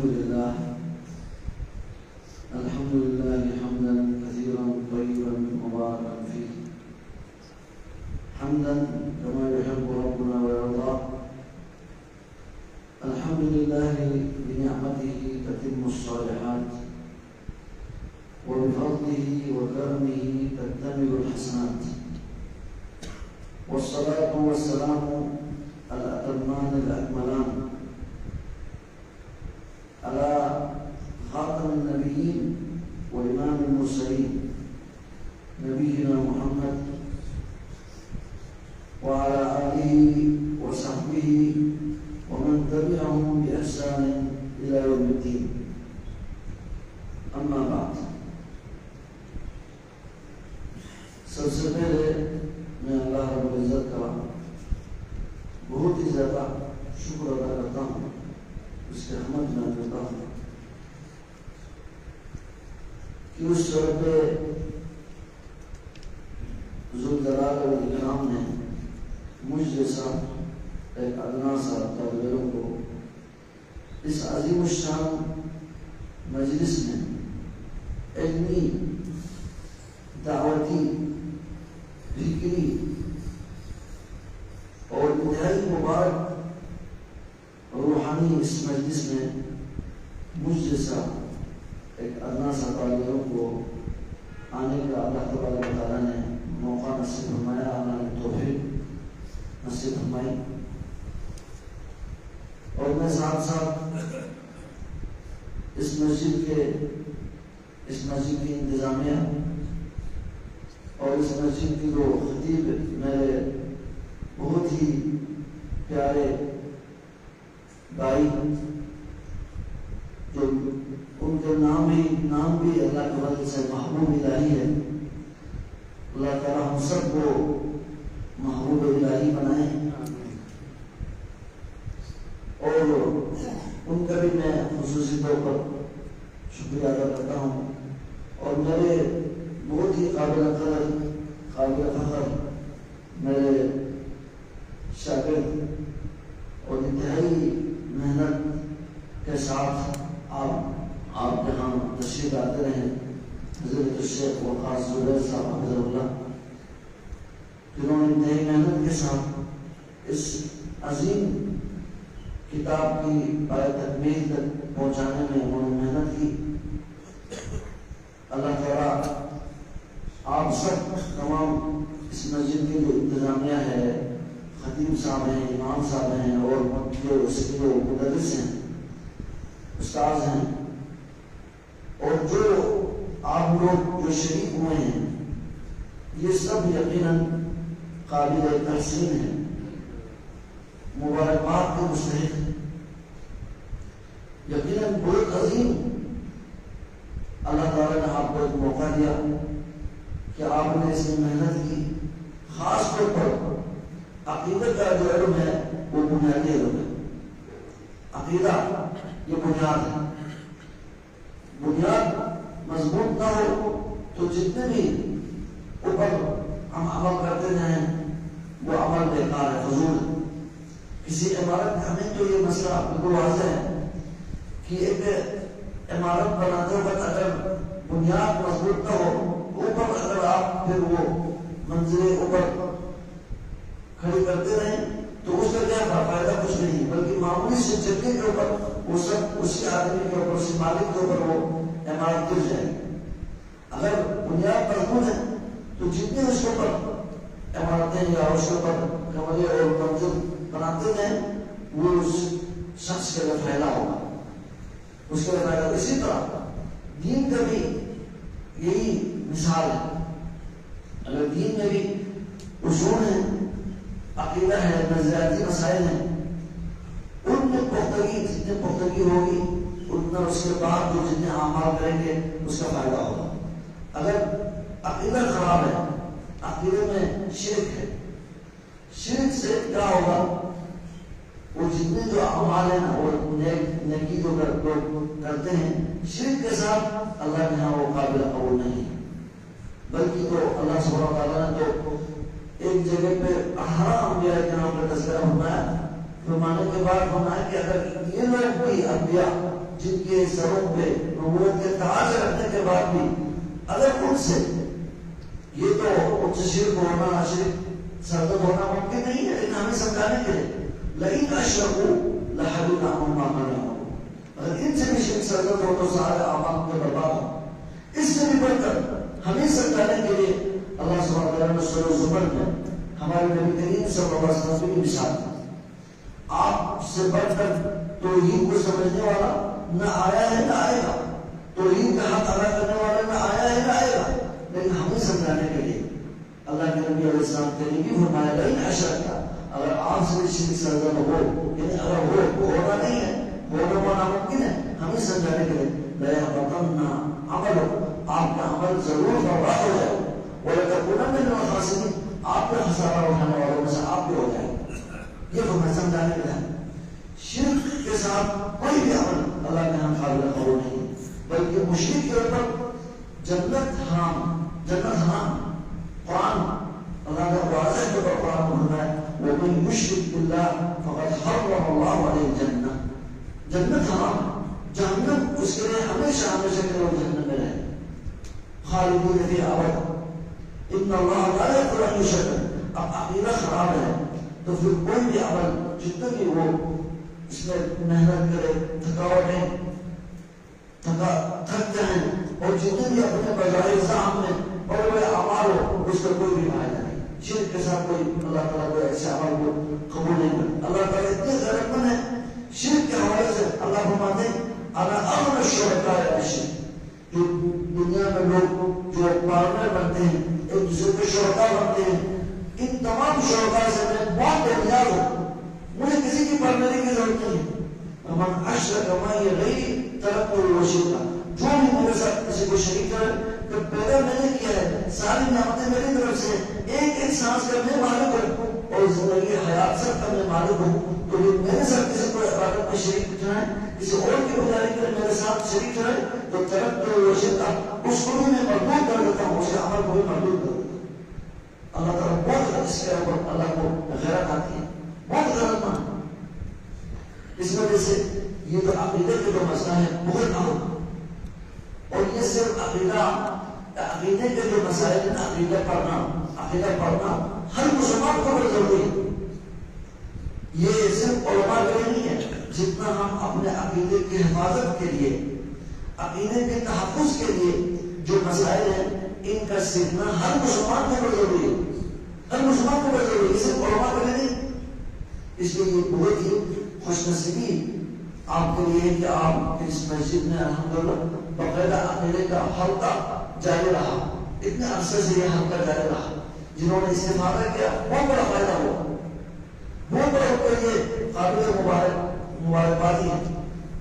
لله حمدا كثيرا طيبا مباركا فيه حمدا كما يحب ربنا ويرضى. الحمد لله بنعمته تتم الصالحات وبفضله وكرمه تكتمل الحسنات، والصلاة والسلام الأتمان الأكملان على خاتم النبيين وإمام المرسلين نبينا محمد وعلى آله وصحبه ومن تبعهم بإحسان إلى يوم الدين. أما بعد، سب سے پہلے میں اللہ رب العزت کا بہت ہی زیادہ شکر ادا کرتا ہوں، اس کے حمد میں کرتا ہوں کہ اس رب ذوالجلال والاکرام نے مجھ جیسا ایک ادنا سا طالب علم کو اس عظیم الشان مجلس میں علمی، دعوتی، فکری اور انتہائی مبارک روحانی اس مجلس میں مجھ جیسا ایک ادنا سا طالب علم کو آنے کا اللہ تبارک و تعالیٰ نے موقع نصیب فرمایا، اللہ نے توفیق نصیب فرمائی. اور میں ساتھ ساتھ اس مسجد کی انتظامیہ اور اس مسجد کی جو خطیب میرے بہت ہی پیارے بھائی، جو ان کے نام بھی اللہ کے فضل سے محبوب الہی ہے، اللہ تعالیٰ ہم سب کو محبوب الہی بنائے. اور ان کا بھی میں خصوصی طور پر شکریہ ادا کرتا ہوں. اور میرے بہت ہی قابل فخر میرے شاگرد اور انتہائی محنت کے ساتھ آپ یہاں تشریف آتے رہے حضرت الشیخ وقاص زبیر صاحب حفظہ اللہ، جنہوں نے انتہائی محنت کے ساتھ اس عظیم کتاب کی پائے تکمیل تک پہنچانے میں انہوں نے محنت کی. اللہ تعالیٰ آپ سب تمام اس مسجد کی جو انتظامیہ ہے، خطیب صاحب ہیں، امام صاحب ہیں، اور جو اس کے جو مدرس ہیں، استاذ ہیں، اور جو آپ لوگ جو شریک ہوئے ہیں، یہ سب یقیناً قابل تحسین ہیں، مبارکباد کے مستحق ہیں. یقیناً بہت عظیم اللہ تعالیٰ نے آپ کو ایک موقع دیا کہ آپ نے اس میں محنت کی. خاص طور پر عقیدہ کا جو علم ہے وہ بنیادی علم ہے. عقیدہ یہ بنیاد ہے. بنیاد مضبوط نہ ہو تو جتنے بھی اوپر ہم عمل کرتے ہیں وہ عمل بیکار ہے، فضول ہے. کسی عمارت میں ہمیں تو یہ مسئلہ بالکل واضح ہے کہ ایک عمارت بناتے وقت اگر بنیاد مضبوط نہ ہو، اوپر اگر آپ پھر وہ منزلیں اوپر کھڑی کرتے رہیں تو اس کا کیا فائدہ؟ کچھ نہیں، بلکہ معمولی سے چکے کے اوپر وہ سب اسی آدمی کے اوپر، اسی مالک کے اوپر وہ عمارت گر جائے. اگر بنیاد مضبوط ہے تو جتنے اس کے اوپر عمارتیں یا اس کے اوپر کمرے اور منزل بناتے ہیں وہ اس شخص کے لیے فائدہ ہوگا، اس کے لیے فائدہ. اسی طرح دین کا بھی یہی مثال ہے. اگر دین میں بھی اصول ہیں، عقیدہ ہے، نظریاتی مسائل ہیں، ان میں پختگی جتنے پختگی ہوگی اتنا اس کے بعد جو جتنے اعمال کریں گے اس کا فائدہ ہوگا. اگر عقیدہ خراب ہے، عقیدے میں شرک ہے، شرک سے کیا ہوگا؟ وہ جتنے جو اعمال ہیں وہ نیکی جو کرتے ہیں شرک کے ساتھ اللہ کے یہاں وہ قابل قبول نہیں. بلکہ تو اللہ سبحانہ وتعالیٰ نے تو ایک جگہ پہ 18 انبیاء کے نام کا تذکرہ فرمایا، فرمانے کے بعد فرمایا کہ اگر یہ لوگ بھی انبیاء جن کے سروں پہ نبوت کے تاج رکھنے کے بعد بھی اگر ان سے یہ تو ان سے شرک ہونا شرک سرگرم ہونا ممکن نہیں ہے، لیکن ہمیں سمجھانے کے لیے لئن اشرکوا لحبط عنہم ما كانوا يعملون، اگر ان سے بھی شرک سرگرم ہو تو سارے اعمال کے برباد ہو۔ اس سے بھی بڑھ کر ہمیں سمجھانے کے لیے اللہ سبحانہ وتعالیٰ نے سورہ زمر میں ہمارے نبی کریم صلی اللہ علیہ وسلم کی مثال دی۔ آپ سے بڑھ کر توحید کو سمجھنے والا نہ آیا ہے نہ آئے گا، توحید کا حق ادا کرنے والا نہ آیا ہے نہ آئے گا، لیکن ہمیں سمجھانے کے لیے اللہ کے نبی علیہ السلام کے لیے بھی فرمایا لئن اشرکتا، اگر آپ سے شرک سرگرم ہو، یعنی اگر ہونا نہیں ہے، ہونا ناممکن ہے، ہمیں سمجھانے کے لیے لَيَحْبَطَنَّ عَمَلُكُمْ، آپ کا عمل ضرور برباد ہو جائے، وَلَتَكُونَنَّ مِنَ الْخَاسِرِينَ، آپ کا خسارہ اٹھانے والوں میں سے آپ بھی ہو جائے۔ یہ فرمایا سمجھانے کے لیے شرک کے ساتھ کوئی بھی عمل اللہ کے ہاں قابل قبول نہیں، بلکہ مشرک کے اوپر جنت حرام، جنت حرام۔ قرآن اللہ کا واضح طور پر قرآن میں فرمایا وَمَن يُشْرِكْ بِاللَّهِ فَقَدْ حَرَّمَ اللَّهُ عَلَيْهِ الْجَنَّةَ، جنت حرام، جہنم اس کے لیے ہمیشہ ہمیشہ کے لیے وہ جہنم میں رہے، خالدین فیہا ابدا، ان اللہ لا یغفر ان یشرک۔ اب عقیدہ خراب ہے تو پھر کوئی بھی عمل جتنا بھی وہ اس میں محنت کرے، تھکاوٹیں تھک جائیں، اور جتنے بھی اپنے بظاہر زعم میں بڑے بڑے اعمال ہو اس کا کوئی بھی فائدہ نہیں۔ شرک کے ساتھ کوئی اللہ تعالیٰ کو ایسے عمل کو قبول نہیں کرتا۔ اللہ تعالیٰ اتنے غیرت مند ہے، شرک کے حوالے سے اللہ فرماتے ہیں انا اغنى الشركاء عن الشرك، دنیا میں لوگ جو پارٹنر بنتے ہیں، ایک دوسرے کے شرکا بنتے ہیں، ان تمام شرکا سے میں بہت بےنیاز ہوں، مجھے کسی کی پارٹنری کی ضرورت نہیں ہے۔ ومن اشرک معي غیری ترکته وشرکا، جو بھی میرے ساتھ کسی کو شریک کرے تو پیدا میں نے کیا ہے، ساری نعمتیں میری طرف سے، ایک ایک سانس کا میں مالک ہوں اور زندگی حیات سب کا میں مالک ہوں، تو یہ میرے ساتھ کسی کو عبادت میں شریک ٹھہرائے، کسی اور کی گزاری کرے میرے ساتھ شریک ٹھہرائے تو ترکته وشرکا، اس کو بھی میں مردود کر دیتا ہوں، اس کے عمل کو بھی مردود کر دیتا ہوں۔ اللہ تعالیٰ بہت اس کے اوپر اللہ کو غیرت آتی ہے، بہت غیرت مند۔ اس وجہ سے یہ جو عقیدے کے جو مسئلہ ہے بہت اہم، اور یہ صرف عقیدے کے جو مسائل ہیں، عقیدہ پڑھنا ہر مسلمان کو بڑا ضروری ہے۔ یہ صرف علماء کے لیے نہیں ہے، جتنا ہم اپنے عقیدے کی حفاظت کے لیے، عقیدے کے تحفظ کے لیے جو مسائل ہیں ان کا سیکھنا ہر مسلمان کو بڑا ضروری ہے، ہر مسلمان کو بڑا ضروری ہے، صرف علماء کے لیے نہیں۔ اس لیے یہ بہت ہی خوش نصیبی آپ کے لیے کہ آپ اس مسجد میں الحمدللہ باقاعدہ عقیدے کا حلقہ جاری رہا، اتنے عرصے سے یہ حلقہ جاری رہا، جنہوں نے استفادہ کیا بہت بڑا فائدہ ہوا، بہت بڑا ہوتا ہے، یہ قابل مبارکبادی ہے،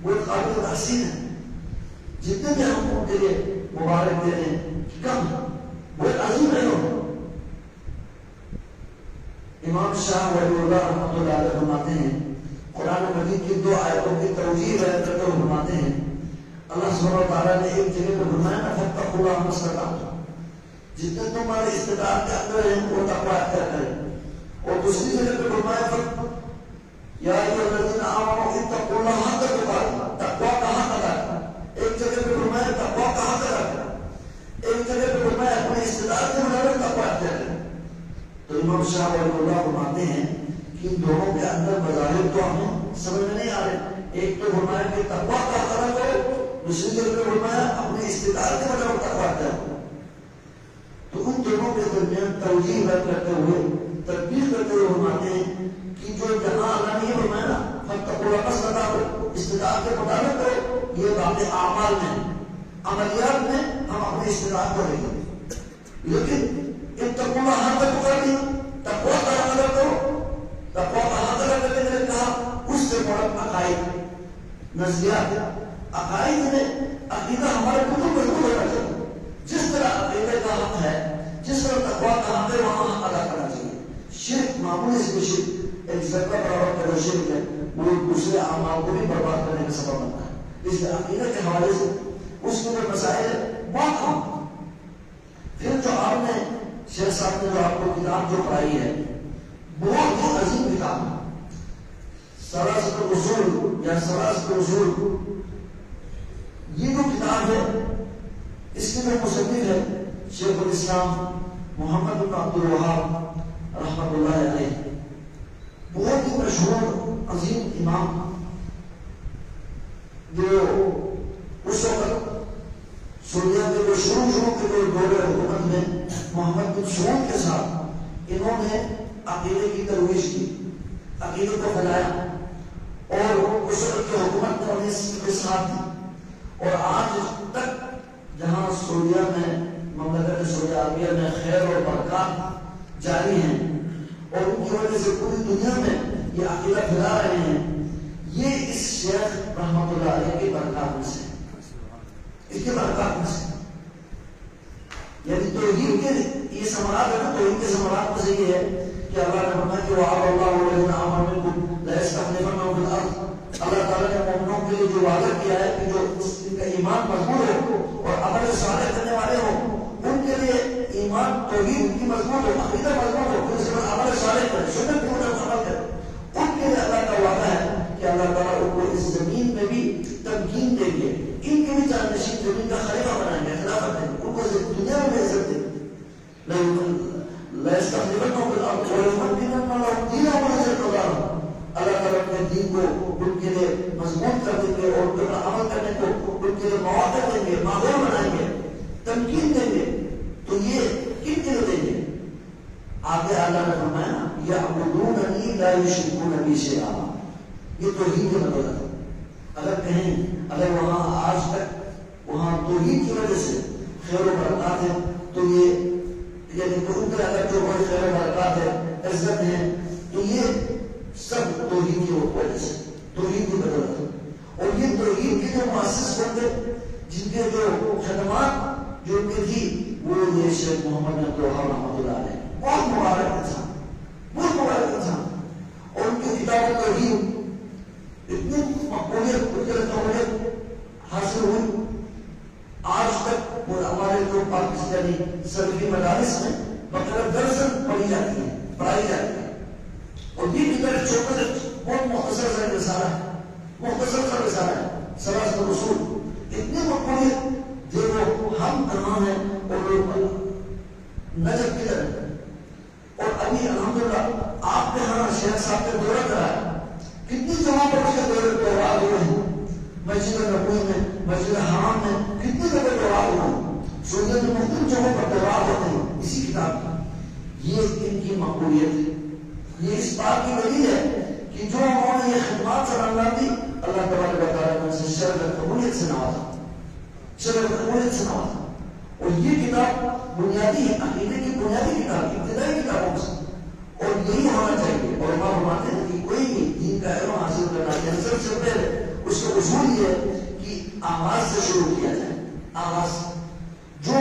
وہ قابل تحسین ہے۔ جتنے بھی ہم ان کے لیے مبارک دے رہے ہیں کم، بہت عظیم ہے۔ امام شاہ ولی اللہ رحمۃ اللہ علیہ فرماتے ہیں، قرآن مجید کی 2 آیتوں کی توجیہ بیان کرتے ہوئے فرماتے ہیں، اللہ سبحانہ و تعالیٰ نے ایک جگہ پہ فرمایا نا فاتقوا اللہ ما استطعتم، جتنے تمہارے استطاعت کے اندر ہیں وہ تقویٰ اختیار کریں، اور دوسری جگہ پہ فرمایا یا ایھا الذین آمنوا اتقوا اللہ حق تقاته، تقویٰ کا حق ادا کریں، ایک جگہ پہ فرمایا تقویٰ کا حق ادا کریں، ایک جگہ پہ فرمایا اپنے استطاعت کے مطابق تقویٰ اختیار کریں۔ تو امام شاہ ولی اللہ فرماتے ہیں کہ ان دونوں کے اندر مظاہر تو ہمیں سمجھ میں نہیں آ رہے، ایک تو فرمایا کہ تقویٰ کا حق ادا کرو، دوسری جگہ پہ فرمایا اپنے استطاعت کے مطابق تقویٰ اختیار کرو۔ تو ان دونوں کے درمیان توجیہ بیان کرتے ہوئے، تطبیق کرتے ہوئے فرماتے ہیں کہ جو جہاں اللہ نے یہ فرمایا نا فاتقوا اللہ ما استطعتم، استطاعت کے مطابق کرو، یہ باقی اعمال میں، عملیات میں ہم اپنی استطاعت کو لیں گے، لیکن اتقوا اللہ حق تقاته، تقویٰ کا حق ادا کرو، تقویٰ کا حق ادا کرنے کے لیے کہا، اس سے مراد عقائد، نظریات، عقائد میں عقیدہ ہمارے کتب مضبوط ہونا چاہیے، جس طرح عقیدے کا حق ہے، جس طرح تقویٰ کا حق ہے وہاں حق ادا کرنا چاہیے۔ شرک معمولی سے شرک ایک ذرہ برابر کا جو شرک ہے وہ دوسرے اعمال کو بھی برباد کرنے کا سبب بنتا ہے، اس لیے عقیدہ کے حوالے سے اس کے جو مسائل بہت اہم۔ پھر جو آپ نے شیخ صاحب نے جو آپ کو کتاب جو پڑھائی ہے بہت ہی عظیم کتاب ہے، ثلاثۃ الاصول یا ثلاثۃ الاصول جو مصنف ہے شیخ الاسلام محمد بن عبد الوہاب رحمۃ اللہ علیہ، بہت ہی مشہور عظیم امام، جو اس وقت سوریا کے جو شروع کے جو دور حکومت میں محمد بن سعود کے ساتھ انہوں نے عقیدے کی ترویج کی، عقیدے کو پھیلایا، اور اس وقت کی حکومت نے انہیں کے ساتھ دی، اور آج تک جہاں سوریا میں مملکت سعودیہ عربیہ میں خیر اور برکات جاری ہیں، اور ان کی وجہ سے پوری دنیا میں یہ عقیدہ پھیلا رہے ہیں، یہ اس شیخ رحمۃ اللہ علیہ کی برکات میں سے، اس کی برکات میں سے، یعنی توحید کے یہ ثمرات ہے نا، توحید کے ثمرات میں سے یہ ہے کہ اللہ نے فرمایا کہ وعد اللہ الذین آمنوا منکم لیستخلفنہم فی الارض، اللہ تعالیٰ نے مومنوں کے لیے جو وعدہ کیا ہے کہ جو ان کا ایمان مضبوط ہو اور عمل صالح کرنے والے ہوں، ان کے لیے ایمان توحید کی مضبوط ہو، عقیدہ مضبوط ہو، پھر اس کے بعد عمل صالح کرے، سنت کے مطابق عمل کرے، ان کے لیے اللہ کا وعدہ ہے کہ اللہ تعالیٰ ان کو اس زمین میں بھی تمکین دیں گے، ان کے بھی جانشین زمین کا خلیفہ بنائیں گے، خلافت دیں گے، ان کو دنیا میں بھی عزت دیں گے، اللہ تعالیٰ اپنے دین کو ان کے لیے مضبوط کر دیں گے اور ان پر عمل کرنے کو ان کے لیے مواقع دیں گے، ماحول بنائیں گے، تمکین دیں گے، تو یہ کن کے لیے دیں گے؟ آگے اللہ نے فرمایا یعبدوننی لا یشرکون بی شیئا، یہ توحید کی مدد ہے۔ اگر کہیں اگر وہاں آج تک وہاں توحید کی وجہ سے خیر و برکات ہے، تو یہ یعنی ان کے اگر جو بڑی خیر و برکات ہے، عزت ہے، تو یہ سب توحید کی وجہ سے، توحید کی بدولت ہے۔ اور یہ توحید کے جو مؤسس بندے جن کے جو خدمات جو ان کی تھی، وہ یہ شیخ محمد بن عبد الوہاب رحمۃ اللہ علیہ، بہت مبارک انسان، بہت مبارک انسان، اور ان کی کتاب توحید اتنی مقبولیت حاصل ہوئی، آج تک وہ ہمارے جو پاکستانی سلفی مدارس میں مطلب درجن پڑھی جاتی ہے، پڑھائی جاتی ہے، اور یہ کتاب چھوٹا سا بہت مختصر سا رسالہ ہے، مختصر سا رسالہ ہے، ثلاثۃ الاصول، اتنی مقبولیت، دیکھو ہم کہاں ہیں اور لوگ نجف کدھر ہے، اور ابھی الحمدللہ آپ نے ہاں شیخ صاحب نے دورہ کرایا، کتنی جگہوں پر اس کے دورہ ہوئے ہیں، مسجد نبوی میں، مسجد حرام میں، کتنی جگہ دورہ ہوئے ہیں، سعودیہ میں مختلف جگہوں پر دورہ ہوتے ہیں اسی کتاب کی۔ یہ ان کی مقبولیت ہے، یہ اس بات کی دلیل ہے کہ جو انہوں نے یہ خدمات سے اللہ دی، اللہ تبارک و تعالیٰ نے اسے شرف قبولیت سے نوازا، شرف قبولیت سے نوازا، اور یہ کتاب بنیادی عقیدے کی بنیادی کتاب، ابتدائی کتابوں سے، اور یہی ہونا چاہیے۔ اور علماء فرماتے ہیں کہ کوئی بھی دین کا علم حاصل کرنا چاہے، سب سے پہلے اس کا اصول یہ ہے کہ آغاز سے شروع کیا جائے، آغاز جو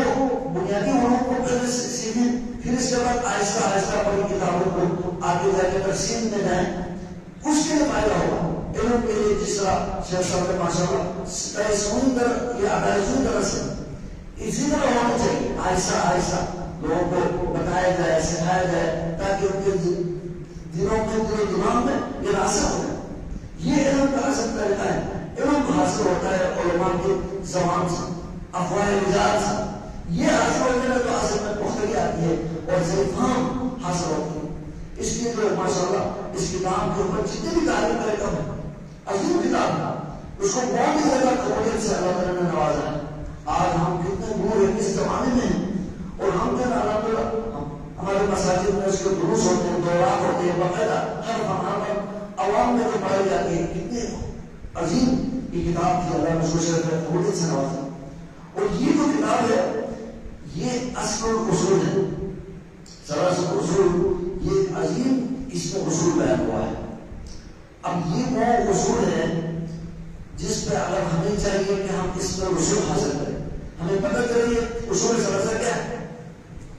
بنیادی علوم کو پہلے سیکھیں، پھر اس کے بعد آہستہ آہستہ بڑی کتابوں کو آگے جا کے تقسیم میں جائیں، اس کے لیے فائدہ ہوگا۔ علم کے لیے جس طرح شیخ صاحب نے ماشاءاللہ سونی طرح یا ادائیزوں طرح سے اسی طرح ہونا چاہیے، آہستہ آہستہ لوگوں کو بتایا جائے، سکھایا جائے، تاکہ ان کے دلوں میں، دل و دماغ میں یہ راسخ ہو۔ یہ علم کا اصل طریقہ ہے، علم حاصل ہوتا ہے علماء کی زبان سے، افواہ رجال سے، یہ حاصل ہونے میں تو اصل میں پختگی آتی ہے اور صحیح فہم حاصل ہوتی ہے۔ اس لیے جو ماشاءاللہ اس کتاب کے اوپر جتنی بھی تعریف کرے کم ہے، عظیم کتاب ہے، اس کو بہت ہی زیادہ قبولیت سے اللہ تعالیٰ نے نوازا ہے۔ آج ہم کتنے دور ہیں، کس زمانے میں ہیں، اور ہم جو الحمدللہ ہمارے مساجد میں اس کے دروس ہوتے ہیں، دورات ہوتے ہیں، باقاعدہ ہر مقام عوام میں جو پڑھائی جاتی ہے، کتنے عظیم یہ کتاب تھی، اللہ نے اس کو شرف قبولیت سے نوازا۔ اور یہ جو کتاب ہے یہ اصل الاصول ہے، ثلاثۃ الاصول، یہ عظیم اس میں اصول بیان ہوا ہے۔ اب یہ وہ اصول ہے جس پہ اگر ہمیں چاہیے کہ ہم اس میں اصول حاصل کریں، ہمیں پتہ چلیے اصول ثلاثہ کیا ہے،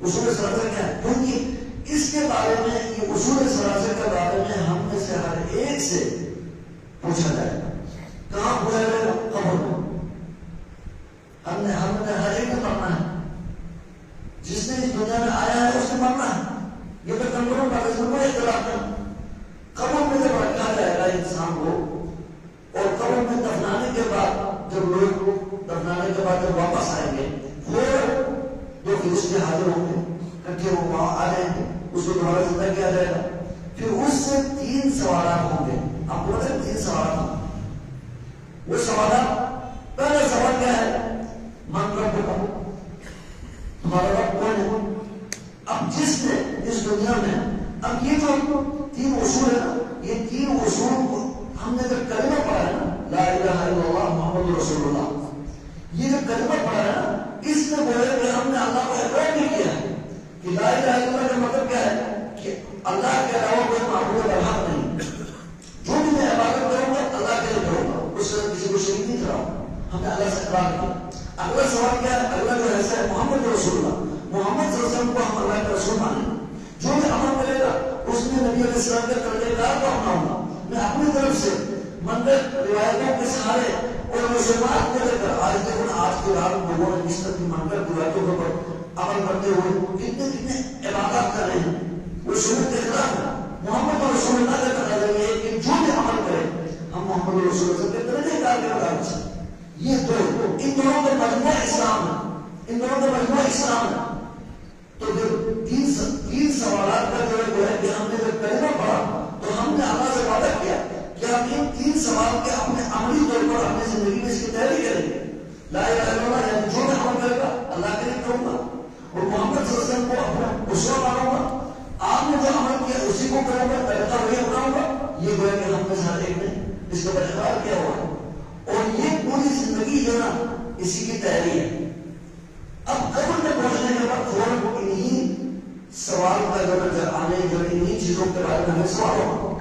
اصول ثلاثہ کیا ہے، کیونکہ اس کے بارے میں، یہ اصول ثلاثہ کے بارے میں ہم میں سے ہر ایک سے پوچھا جائے گا۔ کہاں پوچھا جائے گا؟ قبر میں۔ ہم نے ہر ایک کو مرنا ہے، جس نے اس دنیا میں آیا ہے اس نے مرنا ہے، یہ تو کنفرم بات ہے، اس میں کوئی اختلاف نہیں۔ قبر میں جب رکھا جائے گا انسان کو، اور قبر میں دفنانے کے بعد جب لوگ دفنانے کے بعد جب واپس آئیں گے، پھر اس کو دوبارہ زندہ کیا جائے گا. پھر اس سے 3 سوالات ہوں گے. آپ کو پتہ ہے 3 سوالات ہوں گے. وہ سوالات، پہلا سوال کیا ہے؟ من ربک، تمہارا رب کون ہے؟ اب جس نے اس دنیا میں، اب یہ جو 3 اصول ہے نا، یہ 3 اصول کو ہم نے جب کلمہ پڑھا ہے نا، لا الہ الا اللہ محمد رسول اللہ، یہ جو کلمہ پڑھا ہے نا، اس میں بولے کہ ہم نے اللہ کو اقرار بھی کیا ہے کہ لا الہ الا اللہ کا مطلب کیا ہے کہ اللہ کے علاوہ کوئی معبود برحق نہیں. جو بھی میں عبادت کروں گا اللہ کے لیے کروں گا، اس سے کسی کو شریک نہیں کراؤں. ہم نے اللہ سے اقرار کیا. اگلا سوال کیا ہے؟ اگلا جو ایسا ہے محمد رسول اللہ، محمد صلی اللہ علیہ وسلم کو ہم اللہ کے رسول مانیں. جو بھی عمل کرے گا اس میں نبی علیہ السلام کے طریقہ کو اپناؤں گا. میں اپنی طرف سے منطق روایتوں کے سہارے اور رسومات کو لے کر آج دیکھو نا، آج کے رات لوگوں نے جس طرح کی منطق روایتوں کے اوپر عمل کرتے ہوئے کتنے عبادات کر رہے ہیں، وہ سنت کے خلاف ہے. محمد رسول اللہ کا تقاضا یہ ہے کہ جو بھی عمل کرے ہم محمد رسول اللہ کے طریقے کار کے مطابق سے. یہ دو، ان دونوں کا مجموعہ اسلام ہے، ان دونوں کا مجموعہ اسلام ہے. تو پھر 3 سوالات کا جو ہے کہ ہم نے جب کلمہ پڑھا تو ہم نے اللہ سے وعدہ کیا کہ ہم ان 3 سوال کے اپنے عملی طور پر اپنی زندگی میں اس کی تیاری کریں گے. لا الہ الا اللہ یعنی جو میں عمل کرے گا اللہ کے لیے کروں گا، اور محمد صلی اللہ علیہ وسلم کو اپنا اسوہ مانوں گا. آپ نے جو عمل کیا اسی کو کروں گا، طریقہ وہی اپناؤں گا. یہ گویا کہ ہم نے ہر ایک نے اس کو اقرار کیا ہوا ہے، اور یہ پوری زندگی جو نا اسی کی تیاری ہے. اب قبر میں پہنچنے کے بعد فوراً انہی سوال کا جو آنے جو انہی چیزوں کے بارے میں ہمیں سوال ہوگا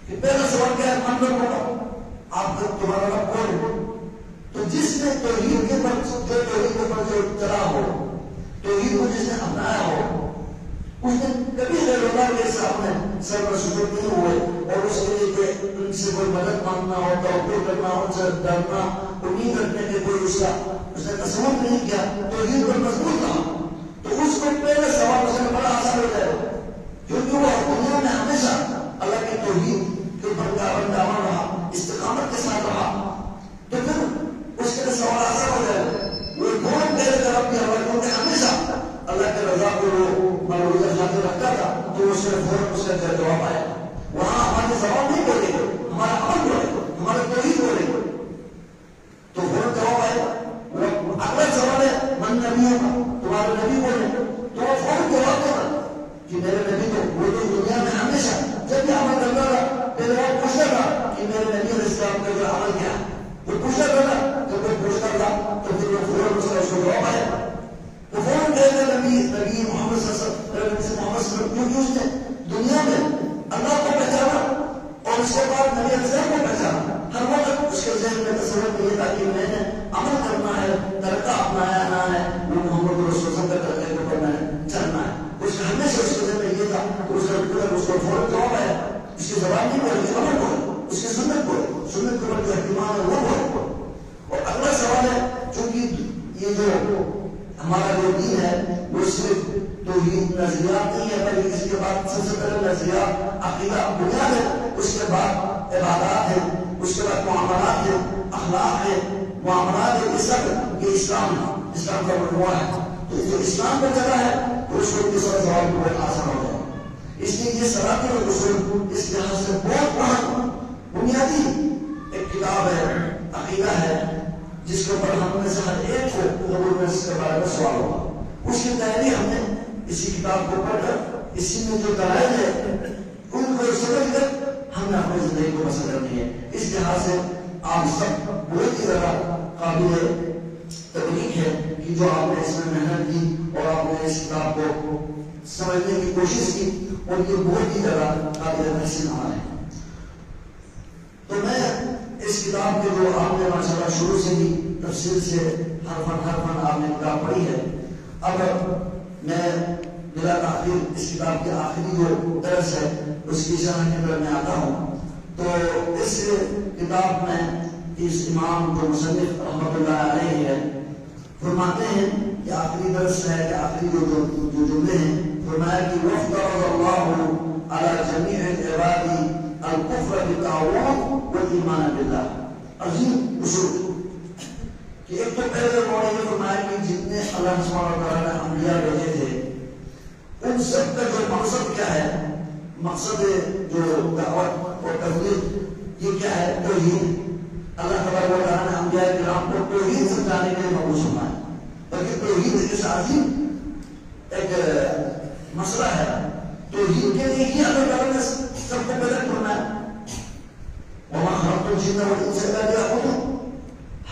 کہ پہلا سوال کیا ہے؟ من رب ہوگا، آپ کا تمہارا رب کون ہے؟ تو جس نے توحید کے پر جو چلا ہو، توحید کو جس نے اپنایا ہو، اس نے کبھی غیر اللہ کے سامنے سر پر سجود نہیں ہوئے اور اس کے لیے کہ ان سے کوئی مدد مانگنا ہو، توقع کرنا ہو، ان سے ڈرنا، امید رکھنے کے کوئی اس نے تصور نہیں کیا، توحید پر مضبوط رہا. تو اس کو پہلے سوال اس نے بڑا آسان ہو جائے گا، کیونکہ وہ دنیا میں ہمیشہ اللہ کی توحید کے اوپر دامن رہا، استقامت کے ساتھ رہا. تو پھر اس کے لیے سوال آسان ہو جائے گا. وہ بہت پہلے طرف بھی ہمارے کیونکہ ہمیشہ اللہ کے رضا کو وہ مروضہ خاطر رکھتا تھا، تو اس نے فوراً اس کا جواب آیا. وہاں ہمارے زبان نہیں بولے گا، ہمارا عمل بولے گا، ہمارا توحید بولے گا، تو فوراً جواب آئے گا. اگلا سوال ہے من نبی ہوگا، تمہارے نبی کون ہے؟ تو وہ فوراً جواب دینا کہ میرے نبی تو وہ تو دنیا میں ہمیشہ جب بھی عمل کرتا تھا پہلے وہ پوچھتا تھا کہ میرے نبی علیہ السلام کا جو عمل کیا، وہ پوچھتا تھا. جب وہ پوچھتا تھا تو پھر وہ فوراً اس کا جواب آیا. وہ فوراً کہتے نبی محمد صلی اللہ علیہ وسلم، کیونکہ اس نے دنیا میں اللہ کو پہچانا اور اس کے بعد نبی علیہ السلام کو پہچانا. ہر وقت اس کے ذہن میں تصور نہیں تھا کہ میں نے عمل کرنا ہے، طریقہ اپنانا ہے، وہ محمد رسول اللہ کے طریقے کے اوپر میں نے چلنا ہے. اس کا ہمیشہ اس کے ذہن میں یہ تھا کہ اس کو فوراً جواب آیا. اس کی زبان نہیں بولے، عمل بولے، اس کی سنت بولے، سنت کے اوپر جو اہتمام ہے وہ بولے. اور اگلا سوال ہے، چونکہ یہ جو ہمارا جو دین ہے وہ صرف توحید نظریات نہیں ہے، بلکہ اس کے بعد سب سے پہلے نظریات عقیدہ بنیاد ہے، اس کے بعد عبادات ہے، اس کے بعد معاملات ہے، اخلاق ہے، معاملات ہے. یہ سب یہ اسلام ہے، اسلام کا مجموعہ ہے. تو جو اسلام کا جگہ ہے تو اس کو کس طرح جواب بہت آسان ہو جائے. اس لیے یہ صراط الرسول اس لحاظ سے بہت اہم بنیادی ایک کتاب ہے، عقیدہ ہے، جس کے اوپر ہم میں سے ہر ایک کو قبول میں اس کے بارے میں سوال ہوگا. اس کی تیاری ہم نے اسی کتاب کو پڑھ کر اسی میں جو دلائل ہے ان کو سمجھ کر ہم نے اپنی زندگی کو بسر کرنی ہے. اس لحاظ سے آپ سب بہت ہی زیادہ قابل تبریک ہے کہ جو آپ نے اس میں محنت کی اور آپ نے اس کتاب کو سمجھنے کی کوشش کی، اور یہ بہت ہی زیادہ قابل تحسین عمل ہے. تو میں اس کتاب کے جو آپ نے ماشاءاللہ شروع سے ہی تفصیل سے حرفاً آپ نے کتاب پڑھی ہے. اب میں بلا تاخیر اس کتاب کے آخری جو درس ہے اس کی شرح کے اندر میں آتا ہوں. تو اس کتاب میں اس امام جو مصنف رحمۃ اللہ علیہ ہے فرماتے ہیں کہ آخری درس ہے کہ آخری جو جملے ہیں، فرمایا کہ وَافْتَرَضَ اللَّهُ عَلَى جَمِيعِ الْعِبَادِ الکفر بالطاغوت والایمان باللہ. عظیم اصول کہ ایک تو پہلے انہوں نے یہ فرمایا کہ جتنے اللہ سبحانہ و تعالیٰ نے انبیاء بھیجے تھے ان سب کا جو مقصد کیا ہے، مقصد جو دعوت اور تبلیغ یہ کیا ہے؟ توحید۔ اللہ تبارک و تعالیٰ نے انبیاء کرام کو توحید سمجھانے کے لیے مبعوث فرمایا، بلکہ توحید اس عظیم ایک مسئلہ ہے، توحید کے لیے ہی اللہ تعالیٰ نے سب کو پیدا فرمایا۔ وَمَا خَلَقْتُ الْجِنَّ وَالْإِنسَ إِلَّا لِيَعْبُدُونِ۔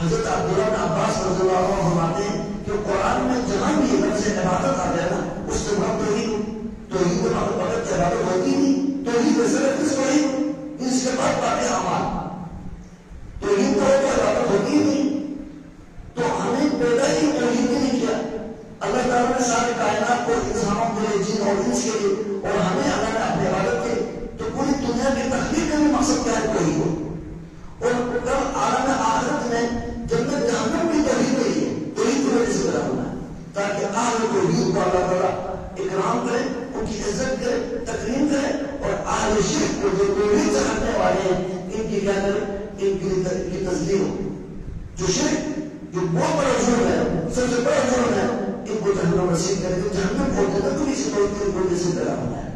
حضرت عبداللہ بن عباس رضی اللہ عنہ فرماتے ہیں کہ قرآن میں جہاں بھی لفظ عبادت آ گیا نا، اس سے مراد توحید بغیر کی عبادت ہوتی نہیں۔ توحید صرف کس کو ہی، اس کے بعد باقی اعمال، توحید تو عبادت ہوتی ہی نہیں۔ تو ہمیں پیدا ہی توحید نے نہیں کیا، اللہ تعالیٰ نے سارے کائنات کو انسانوں کے لیے، جن اور انس کے لیے، اور ہمیں اللہ نے اپنی عبادت کے، تو پوری دنیا کی تخلیق کا بھی مقصد کیا ہے؟ توحید ہو۔ اور کل عالم آخرت میں جنت جہنم کی توحید نہیں ہے، توحید کی وجہ سے پیدا ہونا ہے، تاکہ اہل توحید کو اللہ تعالیٰ اکرام کرے، ان کی عزت کرے، تکریم کرے، اور اہل شرک کو جو توحید سے ہٹنے والے ہیں ان کی کیا کرے؟ ان کی تسلیم ہو۔ جو شرک جو بہت بڑا جرم ہے، سب سے بڑا جرم ہے، ان کو جہنم نصیب کرے، کہ جہنم بولتے ہیں تو کسی توحید کی وجہ سے پیدا ہونا ہے،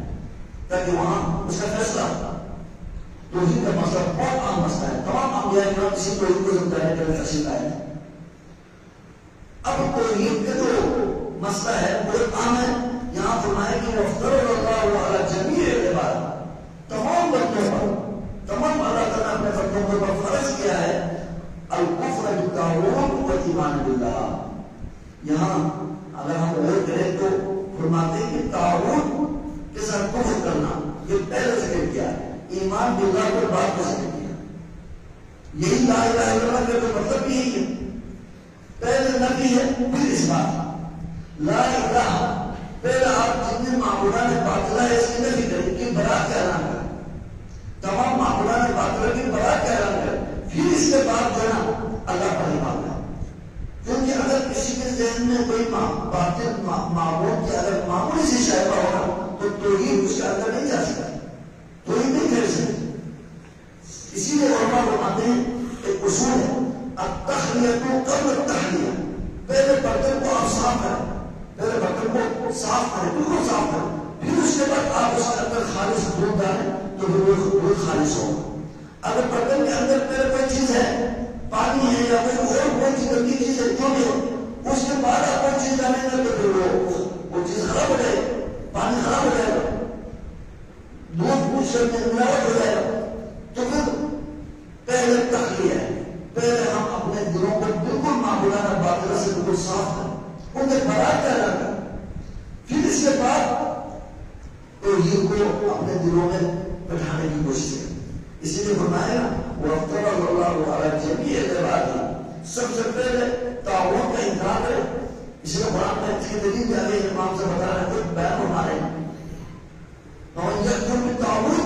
تاکہ وہاں اس کا فیصلہ ہوتا۔ توحید کا مسئلہ بہت عام مسئلہ ہے، تمام انبیاء کرام اسی توحید کو سمجھانے کے لیے تشریف لائے ہیں۔ اب توحید کا جو مسئلہ ہے بہت عام ہے، یہاں فرمایا کہ وَافْتَرَضَ اللَّهُ عَلَى جَمِيعِ الْعِبَادِ، تمام بندوں پر، تمام اللہ تعالیٰ نے اپنے بندوں پر فرض کیا ہے الکفر بالطاغوت والایمان باللہ۔ یہاں اگر ہم غور کریں تو فرماتے ہیں کہ طاغوت کے ساتھ کفر کرنا یہ پہلے ذکر کیا ہے، ایمان باللہ پر بات کو ذکر کیا۔ یہی لا الہ الا اللہ کا تو مطلب بھی یہی ہے، پہلے نفی ہے پھر اس بات۔ لا الہ پہلے آپ جتنے معبودان باطلہ ہے اس کی نفی کریں کہ برات کا اعلان کریں، تمام معبودان باطلہ کی برات کا اعلان کریں، پھر اس کے بعد جو ہے نا اللہ پر ایمان ہے۔ کیونکہ اگر کسی کے ذہن میں کوئی باطل معبود کی اگر معمولی سی شائبہ ہوگا تو توحید اس کے اندر نہیں جا سکتا، توحید نہیں کر سکتے۔ اسی لیے علماء فرماتے ہیں ایک اصول ہے التخلیۃ قبل التحلیہ، پہلے برتن کو آپ صاف کریں، پہلے برتن کو صاف کریں، بالکل صاف کریں، پھر اس کے بعد آپ اس کے اندر خالص دودھ ڈالیں تو پھر وہ دودھ خالص ہوگا۔ اگر برتن کے اندر پہلے کوئی چیز ہے، پانی ہے یا کوئی اور کوئی چیز گندی چیز ہے جو بھی ہو، اس کے بعد آپ کوئی چیز ڈالیں گے تو پھر وہ چیز خراب ہو جائے گی، پانی خراب ہو جائے گا، دودھ پوچھ کر کے ملاوٹ ہو جائے گا۔ تو پھر پہلے تخلیہ ہے، پہلے ہم اپنے دلوں کو بالکل معبودانہ باطلہ سے بالکل صاف کریں، ان کے برات کا اعلان کریں، پھر اس کے بعد توحید کو اپنے دلوں میں بٹھانے کی کوشش کریں۔ اسی لیے فرمایا وَافْتَرَضَ اللَّهُ عَلَى جَمِيعِ الْعِبَادِ، سب سے پہلے طاغوت کا انکار کرے۔ اس لیے قرآن میں اس کی دلیل بھی آگے امام سے بتا رہے ہیں، خود بیان فرما رہے ہیں وَمَن يَكْفُرْ بِالطَّاغُوتِ،